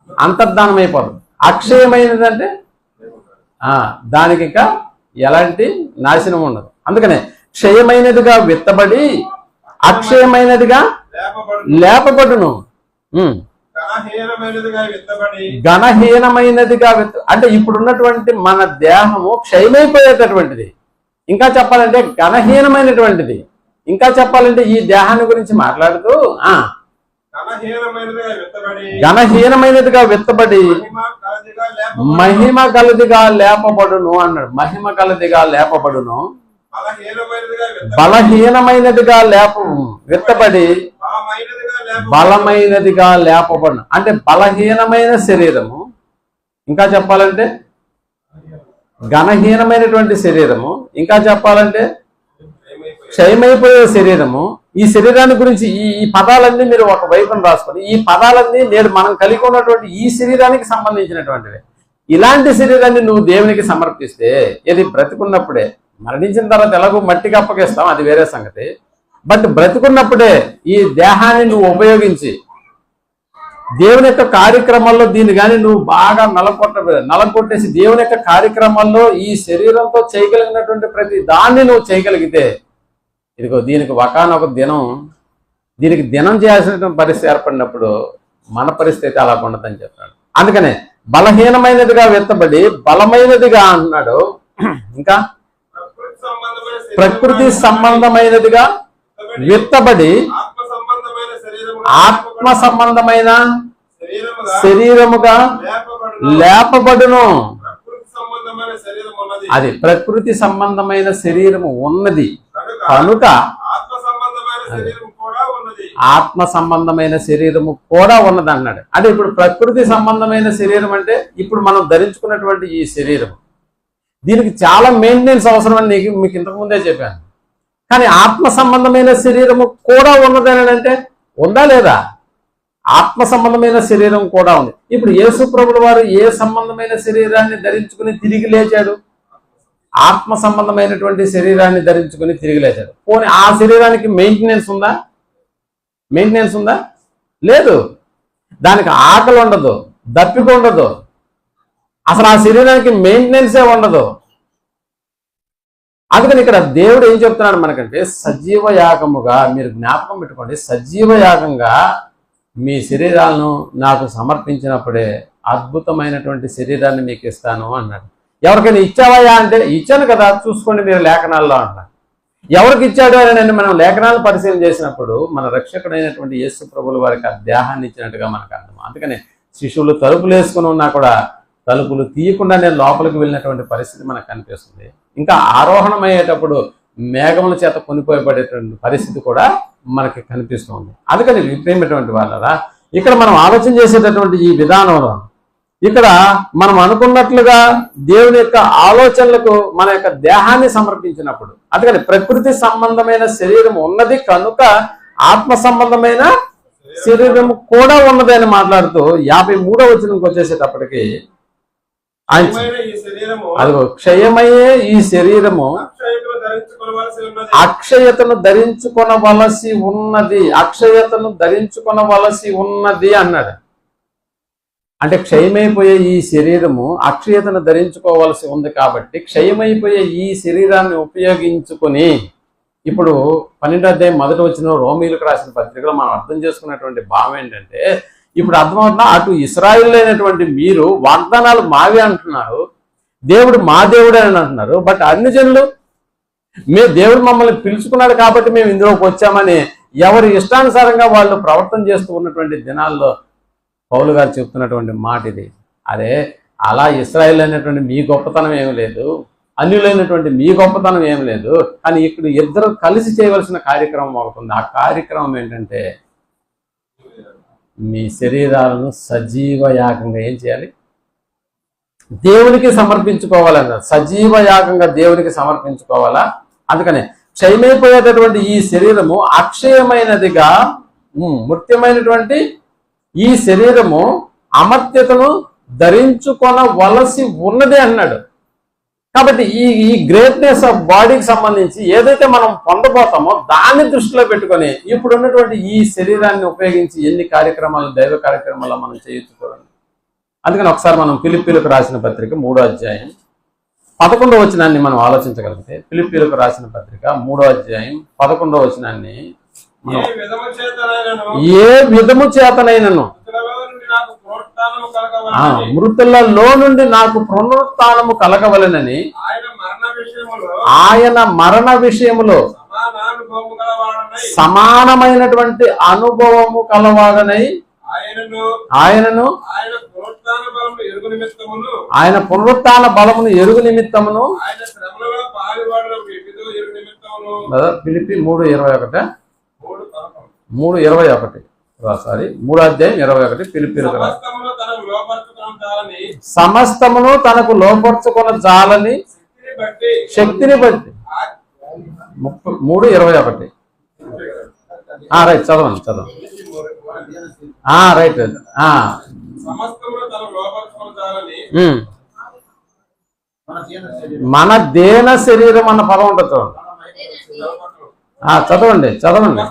అంతర్ధానం అయిపోవడం. అక్షయమైనది అంటే దానికి ఇంకా ఎలాంటి నాశనం ఉండదు. అందుకనే క్షయమైనదిగా విత్తబడి అక్షయమైనదిగా లేపబడును. ఘనహీనమైనదిగా అంటే ఇప్పుడున్నటువంటి మన దేహము క్షయమైపోయేటటువంటిది. ఇంకా చెప్పాలంటే ఘనహీనమైనటువంటిది. ఇంకా చెప్పాలంటే ఈ దేహాన్ని గురించి మాట్లాడుతూ ఘనహీనమైనదిగా విత్తబడి మహిమ కలదిగా లేపబడును అన్నాడు. మహిమ కలదిగా లేపబడును, బలహీనమైనదిగా విత్తబడి బలమైనదిగా లేపబడును. అంటే బలహీనమైన శరీరము, ఇంకా చెప్పాలంటే ఘనహీనమైనటువంటి శరీరము, ఇంకా చెప్పాలంటే క్షయమైపోయే శరీరము. ఈ శరీరాన్ని గురించి ఈ పదాలన్నీ మీరు ఒక వైపున రాసుకొని, ఈ పదాలన్నీ నేడు మనం కలిగి ఉన్నటువంటి ఈ శరీరానికి సంబంధించినటువంటివి. ఇలాంటి శరీరాన్ని నువ్వు దేవునికి సమర్పిస్తే, ఇది బ్రతికున్నప్పుడే, మరణించిన తర్వాత ఎలాగో మట్టికి అప్పగిస్తాం, అది వేరే సంగతి. బట్ బ్రతికున్నప్పుడే ఈ దేహాన్ని నువ్వు ఉపయోగించి దేవుని యొక్క కార్యక్రమాల్లో దీన్ని కానీ నువ్వు బాగా నలగొట్టేసి దేవుని యొక్క కార్యక్రమాల్లో ఈ శరీరంతో చేయగలిగినటువంటి ప్రతి దాన్ని నువ్వు చేయగలిగితే, ఇదిగో దీనికి ఒకానొక దినం, దీనికి దినం చేయాల్సినటువంటి పరిస్థితి ఏర్పడినప్పుడు మన పరిస్థితి అలా ఉండదని చెప్పాడు. అందుకనే బలహీనమైనదిగా విత్తబడి బలమైనదిగా అన్నాడు. ఇంకా ప్రకృతి సంబంధమైనదిగా విత్తబడి ఆత్మ సంబంధమైన శరీరముగా లేపబడును. అది ప్రకృతి సంబంధమైన శరీరము ఉన్నది కనుక ఆత్మ సంబంధమైన శరీరము కూడా ఉన్నది అన్నాడు. అంటే ఇప్పుడు ప్రకృతి సంబంధమైన శరీరం అంటే ఇప్పుడు మనం ధరించుకున్నటువంటి ఈ శరీరం, దీనికి చాలా మెయింటెనెన్స్ అవసరం అని మీకు ఇంతకు ముందే చెప్పాను. కానీ ఆత్మ సంబంధమైన శరీరము కూడా ఉన్నదని అంటే ఉందా లేదా? ఆత్మ సంబంధమైన శరీరం కూడా ఉంది. ఇప్పుడు యేసు ప్రభుల వారు ఏ సంబంధమైన శరీరాన్ని ధరించుకుని తిరిగి లేచాడు? ఆత్మ సంబంధమైనటువంటి శరీరాన్ని ధరించుకుని తిరిగి లేచాడు. పోనీ ఆ శరీరానికి మెయింటెనెన్స్ ఉందా? మెయింటెనెన్స్ ఉందా? లేదు. దానికి ఆకలి ఉండదు, దప్పిక ఉండదు, అసలు ఆ శరీరానికి మెయింటెనెన్సే ఉండదు. అందుకని ఇక్కడ దేవుడు ఏం చెప్తున్నాడు మనకంటే, సజీవ యాగముగా, మీరు జ్ఞాపకం పెట్టుకోండి, సజీవ యాగంగా మీ శరీరాలను నాకు సమర్పించినప్పుడే అద్భుతమైనటువంటి శరీరాన్ని మీకు ఇస్తాను అన్నాడు. ఎవరికైనా ఇచ్చావయ్యా అంటే ఇచ్చాను కదా చూసుకోండి మీరు లేఖనాల్లో అంటారు. ఎవరికి ఇచ్చాడు అని మనం లేఖనాలను పరిశీలన చేసినప్పుడు మన రక్షకుడైనటువంటి యేసు ప్రభువుల వారికి ఆ దేహాన్ని ఇచ్చినట్టుగా మనకు అర్థం. అందుకనే శిశువులు తలుపులు వేసుకుని ఉన్నా కూడా తలుపులు తీయకుండా నేను లోపలికి వెళ్ళినటువంటి పరిస్థితి మనకు కనిపిస్తుంది. ఇంకా ఆరోహణమయ్యేటప్పుడు మేఘముల చేత కొనిపోయబడేటువంటి పరిస్థితి కూడా మనకి కనిపిస్తుంది. అందుకని విప్రేమటువంటి వాళ్ళరా ఇక్కడ మనం ఆలోచన చేసేటటువంటి ఈ విధానంలో ఇక్కడ మనం అనుకున్నట్లుగా దేవుని యొక్క ఆలోచనలకు మన యొక్క దేహాన్ని సమర్పించినప్పుడు, అందుకని ప్రకృతి సంబంధమైన శరీరం ఉన్నది కనుక ఆత్మ సంబంధమైన శరీరం కూడా ఉన్నది అని మాట్లాడుతూ 53వ వచనంకి వచ్చేసేటప్పటికి అదిగో క్షయమయ్యే ఈ శరీరము అక్షయతను ధరించుకొనవలసి ఉన్నది, అక్షయతను ధరించుకొనవలసి ఉన్నది అన్నాడు. అంటే క్షయమైపోయే ఈ శరీరము అక్షయతను ధరించుకోవాల్సి ఉంది కాబట్టి క్షయమైపోయే ఈ శరీరాన్ని ఉపయోగించుకొని ఇప్పుడు 12వ అధ్యాయం 1వ వచనం రోమీయులకు రాసిన పత్రికలో మనం అర్థం చేసుకున్నటువంటి భావం ఏంటంటే, ఇప్పుడు అర్థమవుతున్నా అటు ఇశ్రాయేలు అయినటువంటి మీరు వాగ్దానాలు మావి అంటున్నారు, దేవుడు మా దేవుడే అని అంటున్నారు. బట్ అన్ని జనులు దేవుడు మమ్మల్ని పిలుచుకున్నాడు కాబట్టి మేము ఇందులోకి వచ్చామని ఎవరి ఇష్టానుసారంగా వాళ్ళు ప్రవర్తన చేస్తూ ఉన్నటువంటి దినాల్లో పౌలు గారు చెప్తున్నటువంటి మాట ఇది. అరే అలా ఇశ్రాయేలు అయినటువంటి మీ గొప్పతనం ఏమి లేదు, అన్యులైనటువంటి మీ గొప్పతనం ఏమి లేదు, కానీ ఇక్కడ ఇద్దరు కలిసి చేయవలసిన కార్యక్రమం అవుతుంది. ఆ కార్యక్రమం ఏంటంటే మీ శరీరాలను సజీవ యాగంగా ఏం చేయాలి, దేవునికి సమర్పించుకోవాలన్నారు. సజీవ యాగంగా దేవునికి సమర్పించుకోవాలా. అందుకనే క్షయమైపోయేటటువంటి ఈ శరీరము అక్షయమైనదిగా, మృత్యమైనటువంటి ఈ శరీరము అమర్త్యతను ధరించుకొనవలసి ఉన్నది అన్నాడు. కాబట్టి ఈ గ్రేట్నెస్ ఆఫ్ బాడీకి సంబంధించి ఏదైతే మనం పొందబోతామో దాన్ని దృష్టిలో పెట్టుకొని ఇప్పుడు ఉన్నటువంటి ఈ శరీరాన్ని ఉపయోగించి ఎన్ని కార్యక్రమాలు, దైవ కార్యక్రమాలు మనం చేయొచ్చు చూడండి. అందుకని ఒకసారి మనం ఫిలిప్పీలకు రాసిన పత్రిక 3వ అధ్యాయం 11వ వచనాన్ని మనం ఆలోచించగలిగితే, ఫిలిప్పీలకు రాసిన పత్రిక 3వ అధ్యాయం 11వ వచనాన్ని, ఏ విధము చేతనైనను మృతులలో నుండి నాకు పునరుత్థానము కలగవలెనని ఆయన మరణ విషయములో సమానమైనటువంటి అనుభవము కలవాడనై ఆయనను ఆయన పునరుత్థాన బలమును ఎరుగు నిమిత్తమును ఫిలిప్పీ 3:21 3:21 సారీ 3వ అధ్యాయం 21 ఫిలిప్పీలకు సమస్తమును తనకు లోపర్చుకొన జాలని శక్తిని బట్టి 3:21 రైట్ చదవండి రైట్ మన దేన శరీరం అన్న పదం ఉంటుంది చూడండి. చదవండి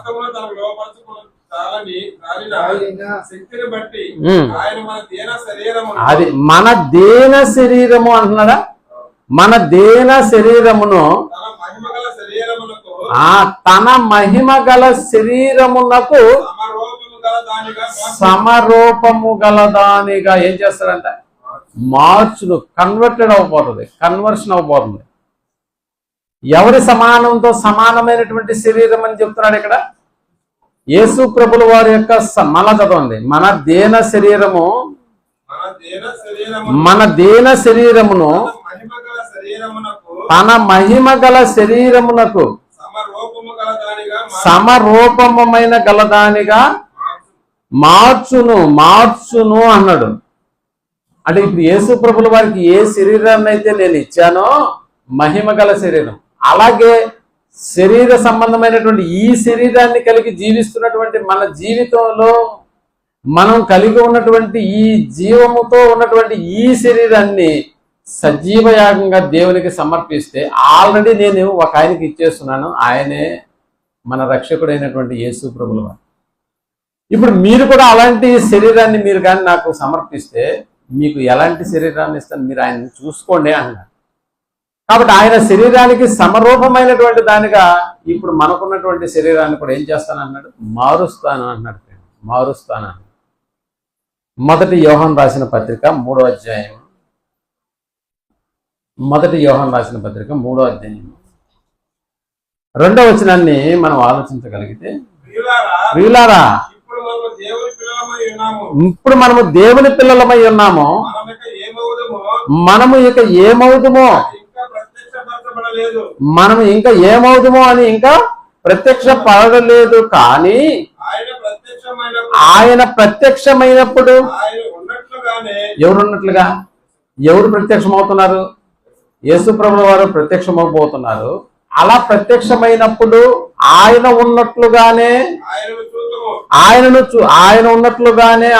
అది మన దేన శరీరము అంటున్నాడా, మన దేన శరీరమును తన మహిమ గల శరీరమునకు సమరూపము గలదానిగా ఏం చేస్తాడంట, మార్చును, కన్వర్షన్ అవబోతుంది. ఎవరి సమానంతో సమానమైనటువంటి శరీరం అని చెప్తున్నాడు ఇక్కడ యేసు ప్రభుల వారి యొక్క మళ్ళా చదవండి, మన దేన శరీరము, మన దేన శరీరమును తన మహిమ గల శరీరమునకు సమరూపమైన గలదానిగా మార్చును అన్నాడు. అంటే ఇప్పుడు యేసు ప్రభుల వారికి ఏ శరీరాన్ని అయితే నేను ఇచ్చానో మహిమ గల శరీరం, అలాగే శరీర సంబంధమైనటువంటి ఈ శరీరాన్ని కలిగి జీవిస్తున్నటువంటి మన జీవితంలో మనం కలిగి ఉన్నటువంటి ఈ జీవముతో ఉన్నటువంటి ఈ శరీరాన్ని సజీవ యాగంగా దేవునికి సమర్పిస్తే ఆల్రెడీ నేను ఒక ఆయనకి ఇచ్చేస్తున్నాను, ఆయనే మన రక్షకుడైనటువంటి యేసు ప్రభుల వారు. ఇప్పుడు మీరు కూడా అలాంటి శరీరాన్ని మీరు కానీ నాకు సమర్పిస్తే మీకు ఎలాంటి శరీరాన్ని ఇస్తాను, మీరు ఆయన్ని చూసుకోండి అన్నారు. కాబట్టి ఆయన శరీరానికి సమరూపమైనటువంటి దానిగా ఇప్పుడు మనకున్నటువంటి శరీరాన్ని కూడా ఏం చేస్తాను అన్నాడు, మారుస్తాను అన్నాడు. మారుస్తాను. మొదటి యోహాను రాసిన పత్రిక 3వ అధ్యాయం మొదటి యోహాను రాసిన పత్రిక 3వ అధ్యాయం 2వ వచనాన్ని మనం ఆలోచించగలిగితే, ప్రియులారా ఇప్పుడు మనము దేవుని పిల్లలమై ఉన్నాము, మనము ఇక ఏమవుదుమో అని ఇంకా ప్రత్యక్ష పడలేదు. కానీ ఆయన ప్రత్యక్షమైనప్పుడు ఎవరు ప్రత్యక్షమవుతున్నారు? యేసు ప్రభుల వారు ప్రత్యక్షమవబోతున్నారు. అలా ప్రత్యక్షమైనప్పుడు ఆయన ఉన్నట్లుగానే ఆయన ఉన్నట్లుగానే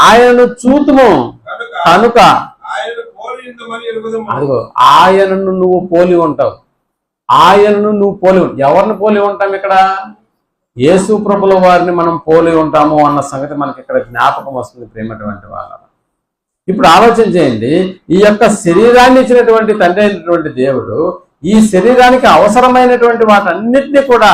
ఆయనను చూతుము. కనుక అదిగో ఆయనను నువ్వు పోలి ఉంటావు. ఎవరిని పోలి ఉంటాం? ఇక్కడ యేసు ప్రభుల వారిని మనం పోలి ఉంటాము అన్న సంగతి మనకి ఇక్కడ జ్ఞాపకం వస్తుంది. ప్రేమటువంటి వాళ్ళ ఇప్పుడు ఆలోచన చేయండి. ఈ యొక్క శరీరాన్ని ఇచ్చినటువంటి తండ్రి అయినటువంటి దేవుడు ఈ శరీరానికి అవసరమైనటువంటి వాటన్నిటినీ కూడా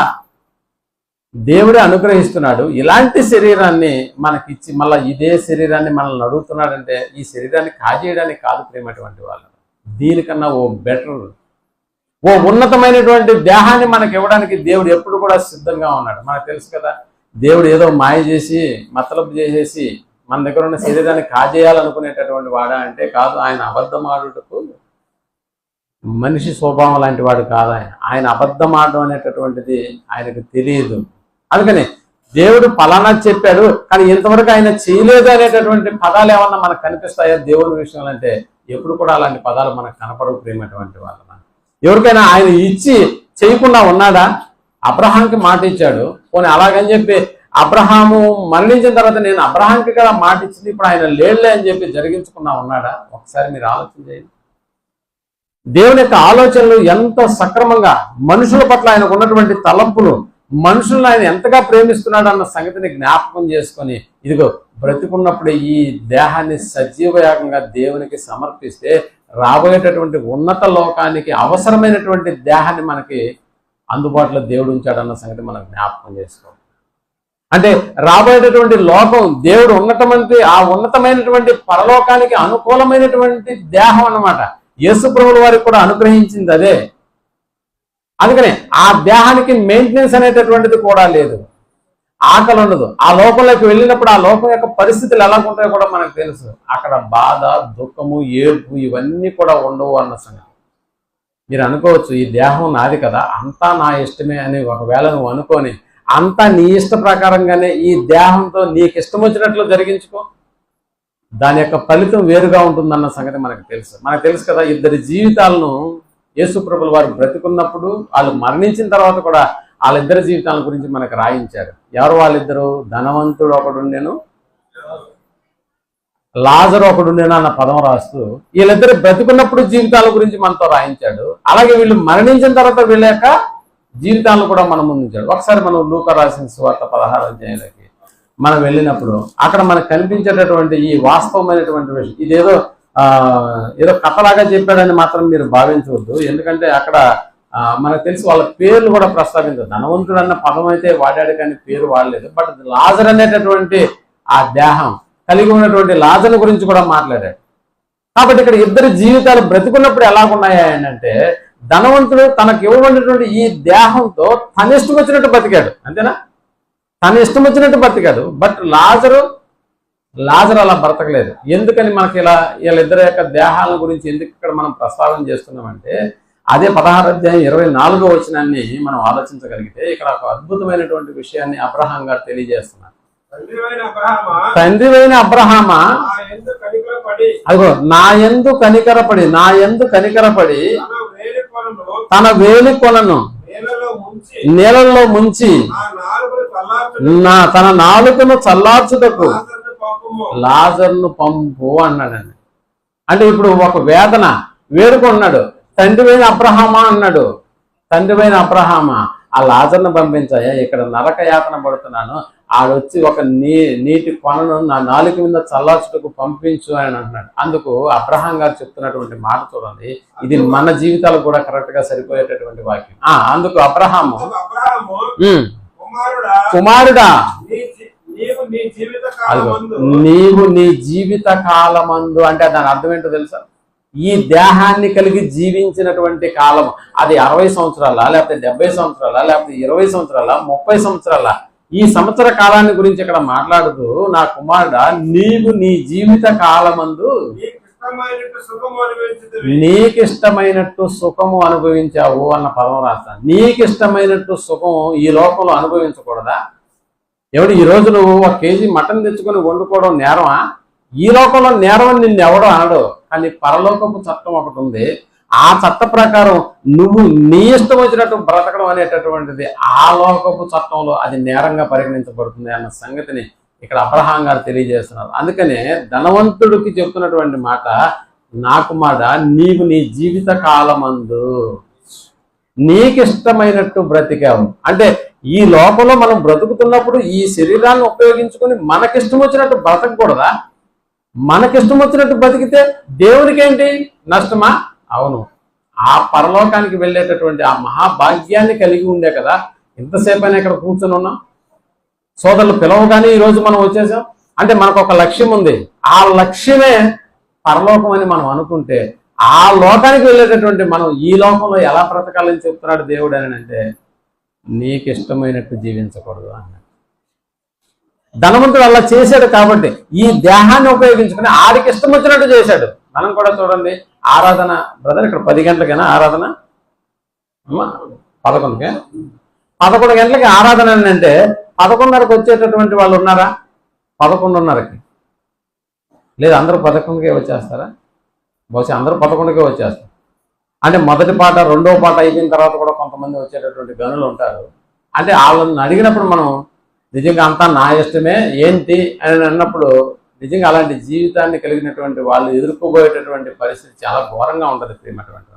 దేవుడే అనుగ్రహిస్తున్నాడు. ఇలాంటి శరీరాన్ని మనకిచ్చి మళ్ళీ ఇదే శరీరాన్ని మనల్ని అడుగుతున్నాడంటే ఈ శరీరాన్ని కాజేయడానికి కాదు ప్రేమటువంటి వాళ్ళు. దీనికన్నా ఓ ఉన్నతమైనటువంటి దేహాన్ని మనకి ఇవ్వడానికి దేవుడు ఎప్పుడు కూడా సిద్ధంగా ఉన్నాడు. మనకు తెలుసు కదా, దేవుడు ఏదో మాయ చేసి మతలబు చేసేసి మన దగ్గర ఉన్న శరీరాన్ని కాజేయాలనుకునేటటువంటి వాడా అంటే కాదు. ఆయన అబద్ధమాడుటకు మనిషి స్వభావం లాంటి వాడు కాదు. ఆయన అబద్ధం ఆడడం అనేటటువంటిది ఆయనకు తెలియదు. అందుకని దేవుడు ఫలానా చెప్పాడు కానీ ఇంతవరకు ఆయన చేయలేదు అనేటటువంటి పదాలు ఏమన్నా మనకు కనిపిస్తాయా దేవుని విషయంలో అంటే ఎప్పుడు కూడా అలాంటి పదాలు మనకు కనపడవు ప్రేమటువంటి వాళ్ళ. ఎవరికైనా ఆయన ఇచ్చి చేయకుండా ఉన్నాడా? అబ్రహాంకి మాట ఇచ్చాడు. పోనీ అలాగని చెప్పి అబ్రహాము మరణించిన తర్వాత నేను అబ్రహాంకి కదా మాట ఇచ్చింది, ఇప్పుడు ఆయన లేడులే అని చెప్పి జరిగించుకున్నా ఉన్నాడా? ఒకసారి మీరు ఆలోచన చేయండి. దేవుని యొక్క ఆలోచనలు ఎంత సక్రమంగా, మనుషుల పట్ల ఆయనకు ఉన్నటువంటి తలంపులు, మనుషులను ఆయన ఎంతగా ప్రేమిస్తున్నాడు అన్న సంగతిని జ్ఞాపకం చేసుకొని ఇదిగో బ్రతికున్నప్పుడు ఈ దేహాన్ని సజీవయాగంగా దేవునికి సమర్పిస్తే రాబోయేటటువంటి ఉన్నత లోకానికి అవసరమైనటువంటి దేహాన్ని మనకి అందుబాటులో దేవుడు ఉంచాడన్న సంగతి మనం జ్ఞాపకం చేసుకోవాలి. అంటే రాబోయేటటువంటి లోకం దేవుడు ఆ ఉన్నతమైనటువంటి పరలోకానికి అనుకూలమైనటువంటి దేహం అన్నమాట. యేసు ప్రభువుల వారికి కూడా అనుగ్రహించింది అదే. అందుకనే ఆ దేహానికి మెయింటెనెన్స్ అనేటటువంటిది కూడా లేదు, ఆకలి ఉండదు. ఆ లోకంలోకి వెళ్ళినప్పుడు ఆ లోకం యొక్క పరిస్థితులు ఎలా ఉంటాయో కూడా మనకు తెలుసు. అక్కడ బాధ, దుఃఖము, ఏడ్పు ఇవన్నీ కూడా ఉండవు అన్న సంగతి. మీరు అనుకోవచ్చు ఈ దేహం నాది కదా, అంతా నా ఇష్టమే అని. ఒకవేళ నువ్వు అనుకొని అంతా నీ ఇష్ట ప్రకారంగానే ఈ దేహంతో నీకు ఇష్టం వచ్చినట్లు జరిగించుకో, దాని యొక్క ఫలితం వేరుగా ఉంటుందన్న సంగతి మనకు తెలుసు కదా. ఇద్దరి జీవితాలను యేసు ప్రభువుల వారు బ్రతికున్నప్పుడు వాళ్ళు మరణించిన తర్వాత కూడా వాళ్ళిద్దరి జీవితాల గురించి మనకు రాయించారు. ఎవరు వాళ్ళిద్దరు? ధనవంతుడు ఒకడుండెను, లాజరు ఒకడుండెను అన్న పదం రాస్తూ వీళ్ళిద్దరు బ్రతికున్నప్పుడు జీవితాల గురించి మనతో రాయించాడు. అలాగే వీళ్ళు మరణించిన తర్వాత వీళ్ళ యొక్క జీవితాలను కూడా మనం ముందుంచాడు. ఒకసారి మనం లూకా రాసిన సువార్త 16వ అధ్యాయంలోకి మనం వెళ్ళినప్పుడు అక్కడ మనకు కనిపించేటటువంటి ఈ వాస్తవమైనటువంటి విషయం, ఇదేదో ఏదో కథలాగా చెప్పాడని మాత్రం మీరు భావించవద్దు. ఎందుకంటే అక్కడ మనకు తెలిసి వాళ్ళ పేర్లు కూడా ప్రస్తావించదు. ధనవంతుడు అన్న పదం అయితే వాడాడు కానీ పేరు వాడలేదు. బట్ లాజర్ అనేటటువంటి ఆ దేహం కలిగి ఉన్నటువంటి లాజర్ గురించి కూడా మాట్లాడాడు. కాబట్టి ఇక్కడ ఇద్దరు జీవితాలు బ్రతికున్నప్పుడు ఎలాగున్నాయా అంటే ధనవంతుడు తనకు ఇవ్వబడినటువంటి ఈ దేహంతో తన ఇష్టం వచ్చినట్టు బతికాడు, అంతేనా? తన ఇష్టం వచ్చినట్టు బతికాడు. బట్ లాజరు అలా బ్రతకలేదు. ఎందుకని మనకి వీళ్ళిద్దరి యొక్క దేహాల గురించి ఎందుకు ఇక్కడ మనం ప్రస్తావన చేస్తున్నామంటే అదే 16వ అధ్యాయం 24వ వచనాన్ని మనం ఆలోచించగలిగితే ఇక్కడ ఒక అద్భుతమైనటువంటి విషయాన్ని అబ్రహాం గారు తెలియజేస్తున్నారు. తండ్రివైన అబ్రహామా, అదిగో నా యందు కనికరపడి తన వేలి కొలను నీళ్ళల్లో ముంచి తన నాలుకను చల్లార్చుటకు లాజర్ను పంపు అన్నాడండి. అంటే ఇప్పుడు ఒక వేదన వేడుకున్నాడు. తండ్రివైన అబ్రహామా అన్నాడు. తండ్రివైన అబ్రహామా, ఆ లాజర్ను పంపించాయా, ఇక్కడ నరక యాతన పడుతున్నాను, ఆడొచ్చి ఒక నీటి కొనను నా నాలుక మీద చల్లార్చుటకు పంపించు అని అంటున్నాడు. అందుకు అబ్రహాం గారు చెప్తున్నటువంటి మాట చూడండి, ఇది మన జీవితాలకు కూడా కరెక్ట్ గా సరిపోయేటటువంటి వాక్యం. అందుకు అబ్రహాము, కుమారుడా నీవు నీ జీవిత కాలమందు, అంటే దాని అర్థం ఏంటో తెలుసా? ఈ దేహాన్ని కలిగి జీవించినటువంటి కాలం అది 60 సంవత్సరాల, లేకపోతే 70 సంవత్సరాల, లేకపోతే 20 సంవత్సరాల, 30 సంవత్సరాల, ఈ సంవత్సర కాలాన్ని గురించి ఇక్కడ మాట్లాడుతూ, నా కుమారుడా, నీవు నీ జీవిత కాలమందు నీకిష్టమైనట్టు సుఖము అనుభవించావు అన్న పదం రాస్తాను. నీకిష్టమైనట్టు సుఖం ఈ లోకంలో అనుభవించకూడదా? ఎవడు ఈ రోజు నువ్వు 1 కేజీ మటన్ తెచ్చుకొని వండుకోవడం నేరమా? ఈ లోకంలో నేరం అని నిన్ను ఎవడో అనడు. కానీ పరలోకపు చట్టం ఒకటి ఉంది. ఆ చట్ట ప్రకారం నువ్వు నీ ఇష్టం వచ్చినట్టు బ్రతకడం అనేటటువంటిది ఆ లోకపు చట్టంలో అది నేరంగా పరిగణించబడుతుంది అన్న సంగతిని ఇక్కడ అబ్రహాం గారు తెలియజేస్తున్నారు. అందుకనే ధనవంతుడికి చెప్తున్నటువంటి మాట, నా కుమారుడా, నీవు నీ జీవిత కాలమందు నీకిష్టమైనట్టు బ్రతికావు. అంటే ఈ లోకంలో మనం బ్రతుకుతున్నప్పుడు ఈ శరీరాన్ని ఉపయోగించుకొని మనకిష్టం వచ్చినట్టు బ్రతకకూడదా? మనకిష్టం వచ్చినట్టు బ్రతికితే దేవునికి ఏంటి నష్టమా? అవును. ఆ పరలోకానికి వెళ్ళేటటువంటి ఆ మహాభాగ్యాన్ని కలిగి ఉండే కదా ఇంతసేపు అయినా ఇక్కడ కూర్చొని ఉన్నాం. సోదరులు పిలవగానే ఈరోజు మనం వచ్చేసాం. అంటే మనకు ఒక లక్ష్యం ఉంది. ఆ లక్ష్యమే పరలోకం అని మనం అనుకుంటే, ఆ లోకానికి వెళ్ళేటటువంటి మనం ఈ లోకంలో ఎలా బ్రతకాలని చెప్తున్నాడు దేవుడు అని అంటే, నీకు ఇష్టమైనట్టు జీవించకూడదు అన్నాడు. ధనవంతుడు అలా చేశాడు కాబట్టి ఈ దేహాన్ని ఉపయోగించుకుని ఆడికి ఇష్టం వచ్చినట్టు చేశాడు. మనం కూడా చూడండి, ఆరాధన బ్రదర్ ఇక్కడ 10 గంటలకైనా ఆరాధన, 11కే 11 గంటలకి ఆరాధన అంటే 11:30కి వచ్చేటటువంటి వాళ్ళు ఉన్నారా? 11:30కి లేదు, అందరూ 11కే వచ్చేస్తారా? బహుశా అందరూ 11కే వచ్చేస్తారు. అంటే మొదటి పాట రెండవ పాట అయిపోయిన తర్వాత కూడా కొంతమంది వచ్చేటటువంటి గనులు ఉంటారు. అంటే వాళ్ళని అడిగినప్పుడు మనం నిజంగా అంతా నా ఇష్టమే ఏంటి అని అన్నప్పుడు నిజంగా అలాంటి జీవితాన్ని కలిగినటువంటి వాళ్ళు ఎదుర్కోబోయేటటువంటి పరిస్థితి చాలా ఘోరంగా ఉంటుంది ప్రియమైనటువంటి.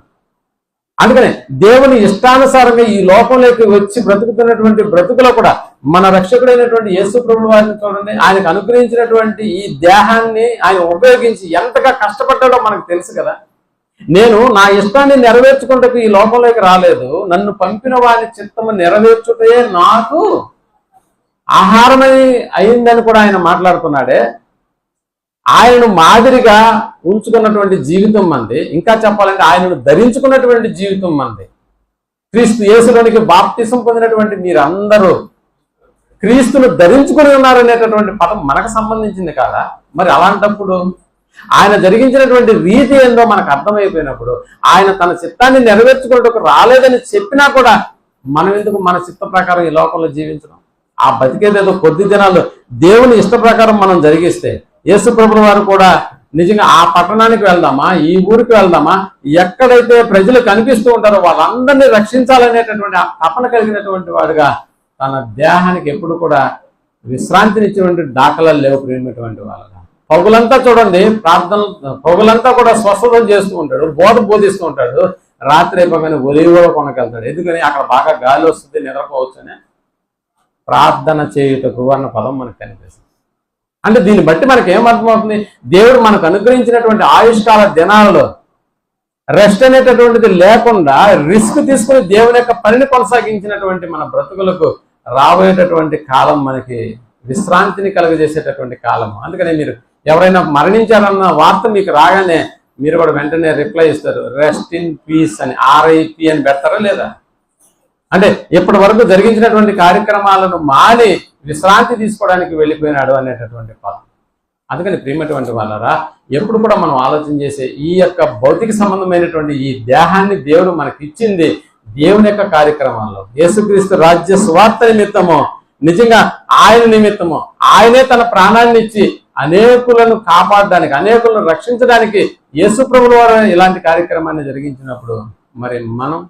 అందుకనే దేవుని ఇష్టానుసారంగా ఈ లోకంలోకి వచ్చి బ్రతుకుతున్నటువంటి బ్రతుకులో కూడా మన రక్షకుడైనటువంటి యేసు ప్రభువు వారిని చూడండి, ఆయనకు అనుగ్రహించినటువంటి ఈ దేహాన్ని ఆయన ఉపయోగించి ఎంతగా కష్టపడ్డాడో మనకు తెలుసు కదా. నేను నా ఇష్టాన్ని నెరవేర్చుకుంటూ ఈ లోకంలోకి రాలేదు, నన్ను పంపిన వారి చిత్తము నెరవేర్చుటే నాకు ఆహారమై అయిందని కూడా ఆయన మాట్లాడుతున్నాడే. ఆయనను మాదిరిగా ఉంచుకున్నటువంటి జీవితం మంది, ఇంకా చెప్పాలంటే ఆయనను ధరించుకున్నటువంటి జీవితం మంది. క్రీస్తు యేసులోనికి బాప్తిసం పొందినటువంటి మీరందరూ క్రీస్తును ధరించుకుని ఉన్నారనేటటువంటి పదం మనకు సంబంధించింది కాదా? మరి అలాంటప్పుడు ఆయన జరిగించినటువంటి రీతి ఏందో మనకు అర్థమైపోయినప్పుడు, ఆయన తన చిత్తాన్ని నెరవేర్చుకున్నట్టు రాలేదని చెప్పినా కూడా మనం ఎందుకు మన చిత్త ప్రకారం ఈ లోకంలో జీవించడం? ఆ బతికేదేదో కొద్ది దినాలు దేవుని ఇష్ట ప్రకారం మనం జరిగిస్తే, యేసు ప్రభువు వారు కూడా నిజంగా ఆ పట్టణానికి వెళ్దామా, ఈ ఊరికి వెళ్దామా, ఎక్కడైతే ప్రజలు కనిపిస్తూ ఉంటారో వాళ్ళందరినీ రక్షించాలనేటటువంటి ఆ తపన కలిగినటువంటి వాడుగా తన దేహానికి ఎప్పుడు కూడా విశ్రాంతినిచ్చేటువంటి దాఖలాలు లేవు ప్రియమైనటువంటి వాళ్ళగా. పగులంతా చూడండి ప్రార్థన, పగులంతా కూడా స్వస్థతం చేస్తూ ఉంటాడు, బోధిస్తూ ఉంటాడు, రాత్రి అయిపోగానే ఒలివ కొనకెళ్తాడు. ఎందుకని అక్కడ బాగా గాలి వస్తుంది, నిద్రపోవచ్చనే ప్రార్థన చేయుటకు అన్న పదం మనకు కనిపిస్తుంది. అంటే దీన్ని బట్టి మనకి ఏమర్థమవుతుంది? దేవుడు మనకు అనుగ్రహించినటువంటి ఆయుష్కాల దినాలలో రెస్ట్ అనేటటువంటిది లేకుండా రిస్క్ తీసుకుని దేవుని యొక్క పనిని కొనసాగించినటువంటి మన బ్రతుకులకు రాబోయేటటువంటి కాలం మనకి విశ్రాంతిని కలుగజేసేటటువంటి కాలం. అందుకని మీరు ఎవరైనా మరణించారన్న వార్త మీకు రాగానే మీరు కూడా వెంటనే రిప్లై ఇస్తారు, రెస్ట్ ఇన్ పీస్ అని, RIP అని పెడతారా లేదా? అంటే ఇప్పటి వరకు జరిగించినటువంటి కార్యక్రమాలను మాని విశ్రాంతి తీసుకోవడానికి వెళ్ళిపోయినాడు అనేటటువంటి పదం. అందుకని ప్రియమైనటువంటి వాళ్ళరా, ఎప్పుడు కూడా మనం ఆలోచన చేసే ఈ యొక్క భౌతిక సంబంధమైనటువంటి ఈ దేహాన్ని దేవుడు మనకి ఇచ్చింది దేవుని యొక్క కార్యక్రమాల్లో, యేసుక్రీస్తు రాజ్య సువార్త నిమిత్తము, నిజంగా ఆయన నిమిత్తము ఆయనే తన ప్రాణాన్ని ఇచ్చి అనేకులను కాపాడడానికి, అనేకులను రక్షించడానికి యేసు ప్రభువు వారు ఇలాంటి కార్యక్రమాన్ని జరిగించినప్పుడు మరి మనం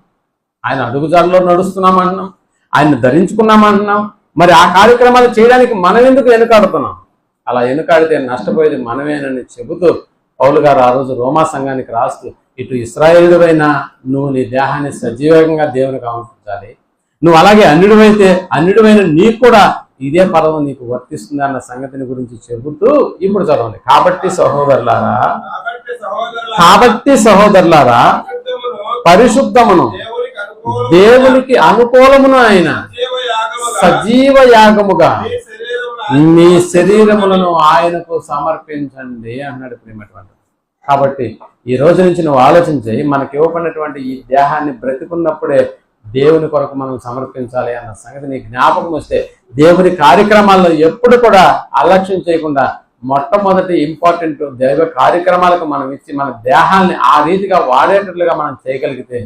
ఆయన అడుగుజాడలో నడుస్తున్నామంటున్నాం, ఆయన ధరించుకున్నామంటున్నాం. మరి ఆ కార్యక్రమాలు చేయడానికి మనం ఎందుకు వెనుకాడుతున్నాం? అలా వెనుకాడితే నష్టపోయేది మనమేనని చెబుతూ పౌలు గారు ఆ రోజు రోమా సంఘానికి రాస్తూ, ఇటు ఇశ్రాయేలుడైనా నువ్వు నీ దేహాన్ని సజీవంగా దేవునికి సమర్పించాలి, నువ్వు అలాగే అన్యుడివైన నీకు కూడా ఇదే పదం నీకు వర్తిస్తుంది అన్న సంగతిని గురించి చెబుతూ ఇప్పుడు చదవండి. కాబట్టి సహోదరులారా పరిశుద్ధమును దేవునికి అనుకూలమును అయిన సజీవ యాగముగా మీ శరీరములను ఆయనకు సమర్పించండి అన్నాడు ప్రియమైనటువంటి. కాబట్టి ఈ రోజు నుంచి నువ్వు ఆలోచించి మనకి ఇవ్వబడినటువంటి ఈ దేహాన్ని బ్రతికున్నప్పుడే దేవుని కొరకు మనం సమర్పించాలి అన్న సంగతి నీ జ్ఞాపకం వస్తే దేవుని కార్యక్రమాల్లో ఎప్పుడు కూడా అలక్ష్యం చేయకుండా మొట్టమొదటి ఇంపార్టెంట్ దైవ కార్యక్రమాలకు మనం ఇచ్చి మన దేహాన్ని ఆ రీతిగా వాడేటట్లుగా మనం చేయగలిగితే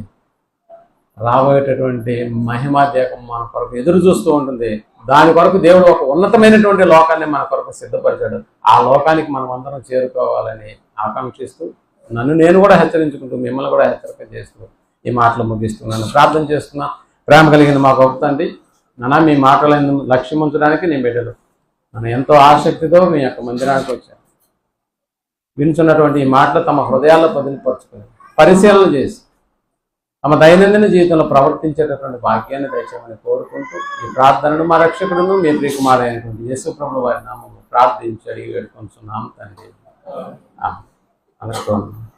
రాబోయేటటువంటి మహిమా దేహం మన కొరకు ఎదురు చూస్తూ ఉంటుంది. దాని కొరకు దేవుడు ఒక ఉన్నతమైనటువంటి లోకాన్ని మన కొరకు సిద్ధపరిచాడు. ఆ లోకానికి మనం అందరం చేరుకోవాలని ఆకాంక్షిస్తూ నన్ను నేను కూడా హెచ్చరించుకుంటూ మిమ్మల్ని కూడా హెచ్చరిక చేస్తూ ఈ మాటలు ముగిస్తున్నాను. ప్రార్థన చేస్తున్నా. ప్రేమ కలిగిన మా గొప్ప తండ్రి, నాన్న మీ మాటలను లక్ష్యం ఉంచడానికి నీ బిడ్డలు నన్ను ఎంతో ఆసక్తితో మీ యొక్క మందిరానికి వచ్చారు. వినుచున్నటువంటి ఈ మాటలు తమ హృదయాల్లో బదిలిపరుచుకొని పరిశీలన చేసి తమ దైనందిన జీవితంలో ప్రవర్తించేటటువంటి భాగ్యాన్ని దయచేయమని కోరుకుంటూ ఈ ప్రార్థనను మా రక్షకుడును మీ ప్రియకుమారైనటువంటి యేసు ప్రభువు వారి నామములో ప్రార్థించి అడిగి వేడుకొంచున్నాము తండ్రి. అనుకోండి.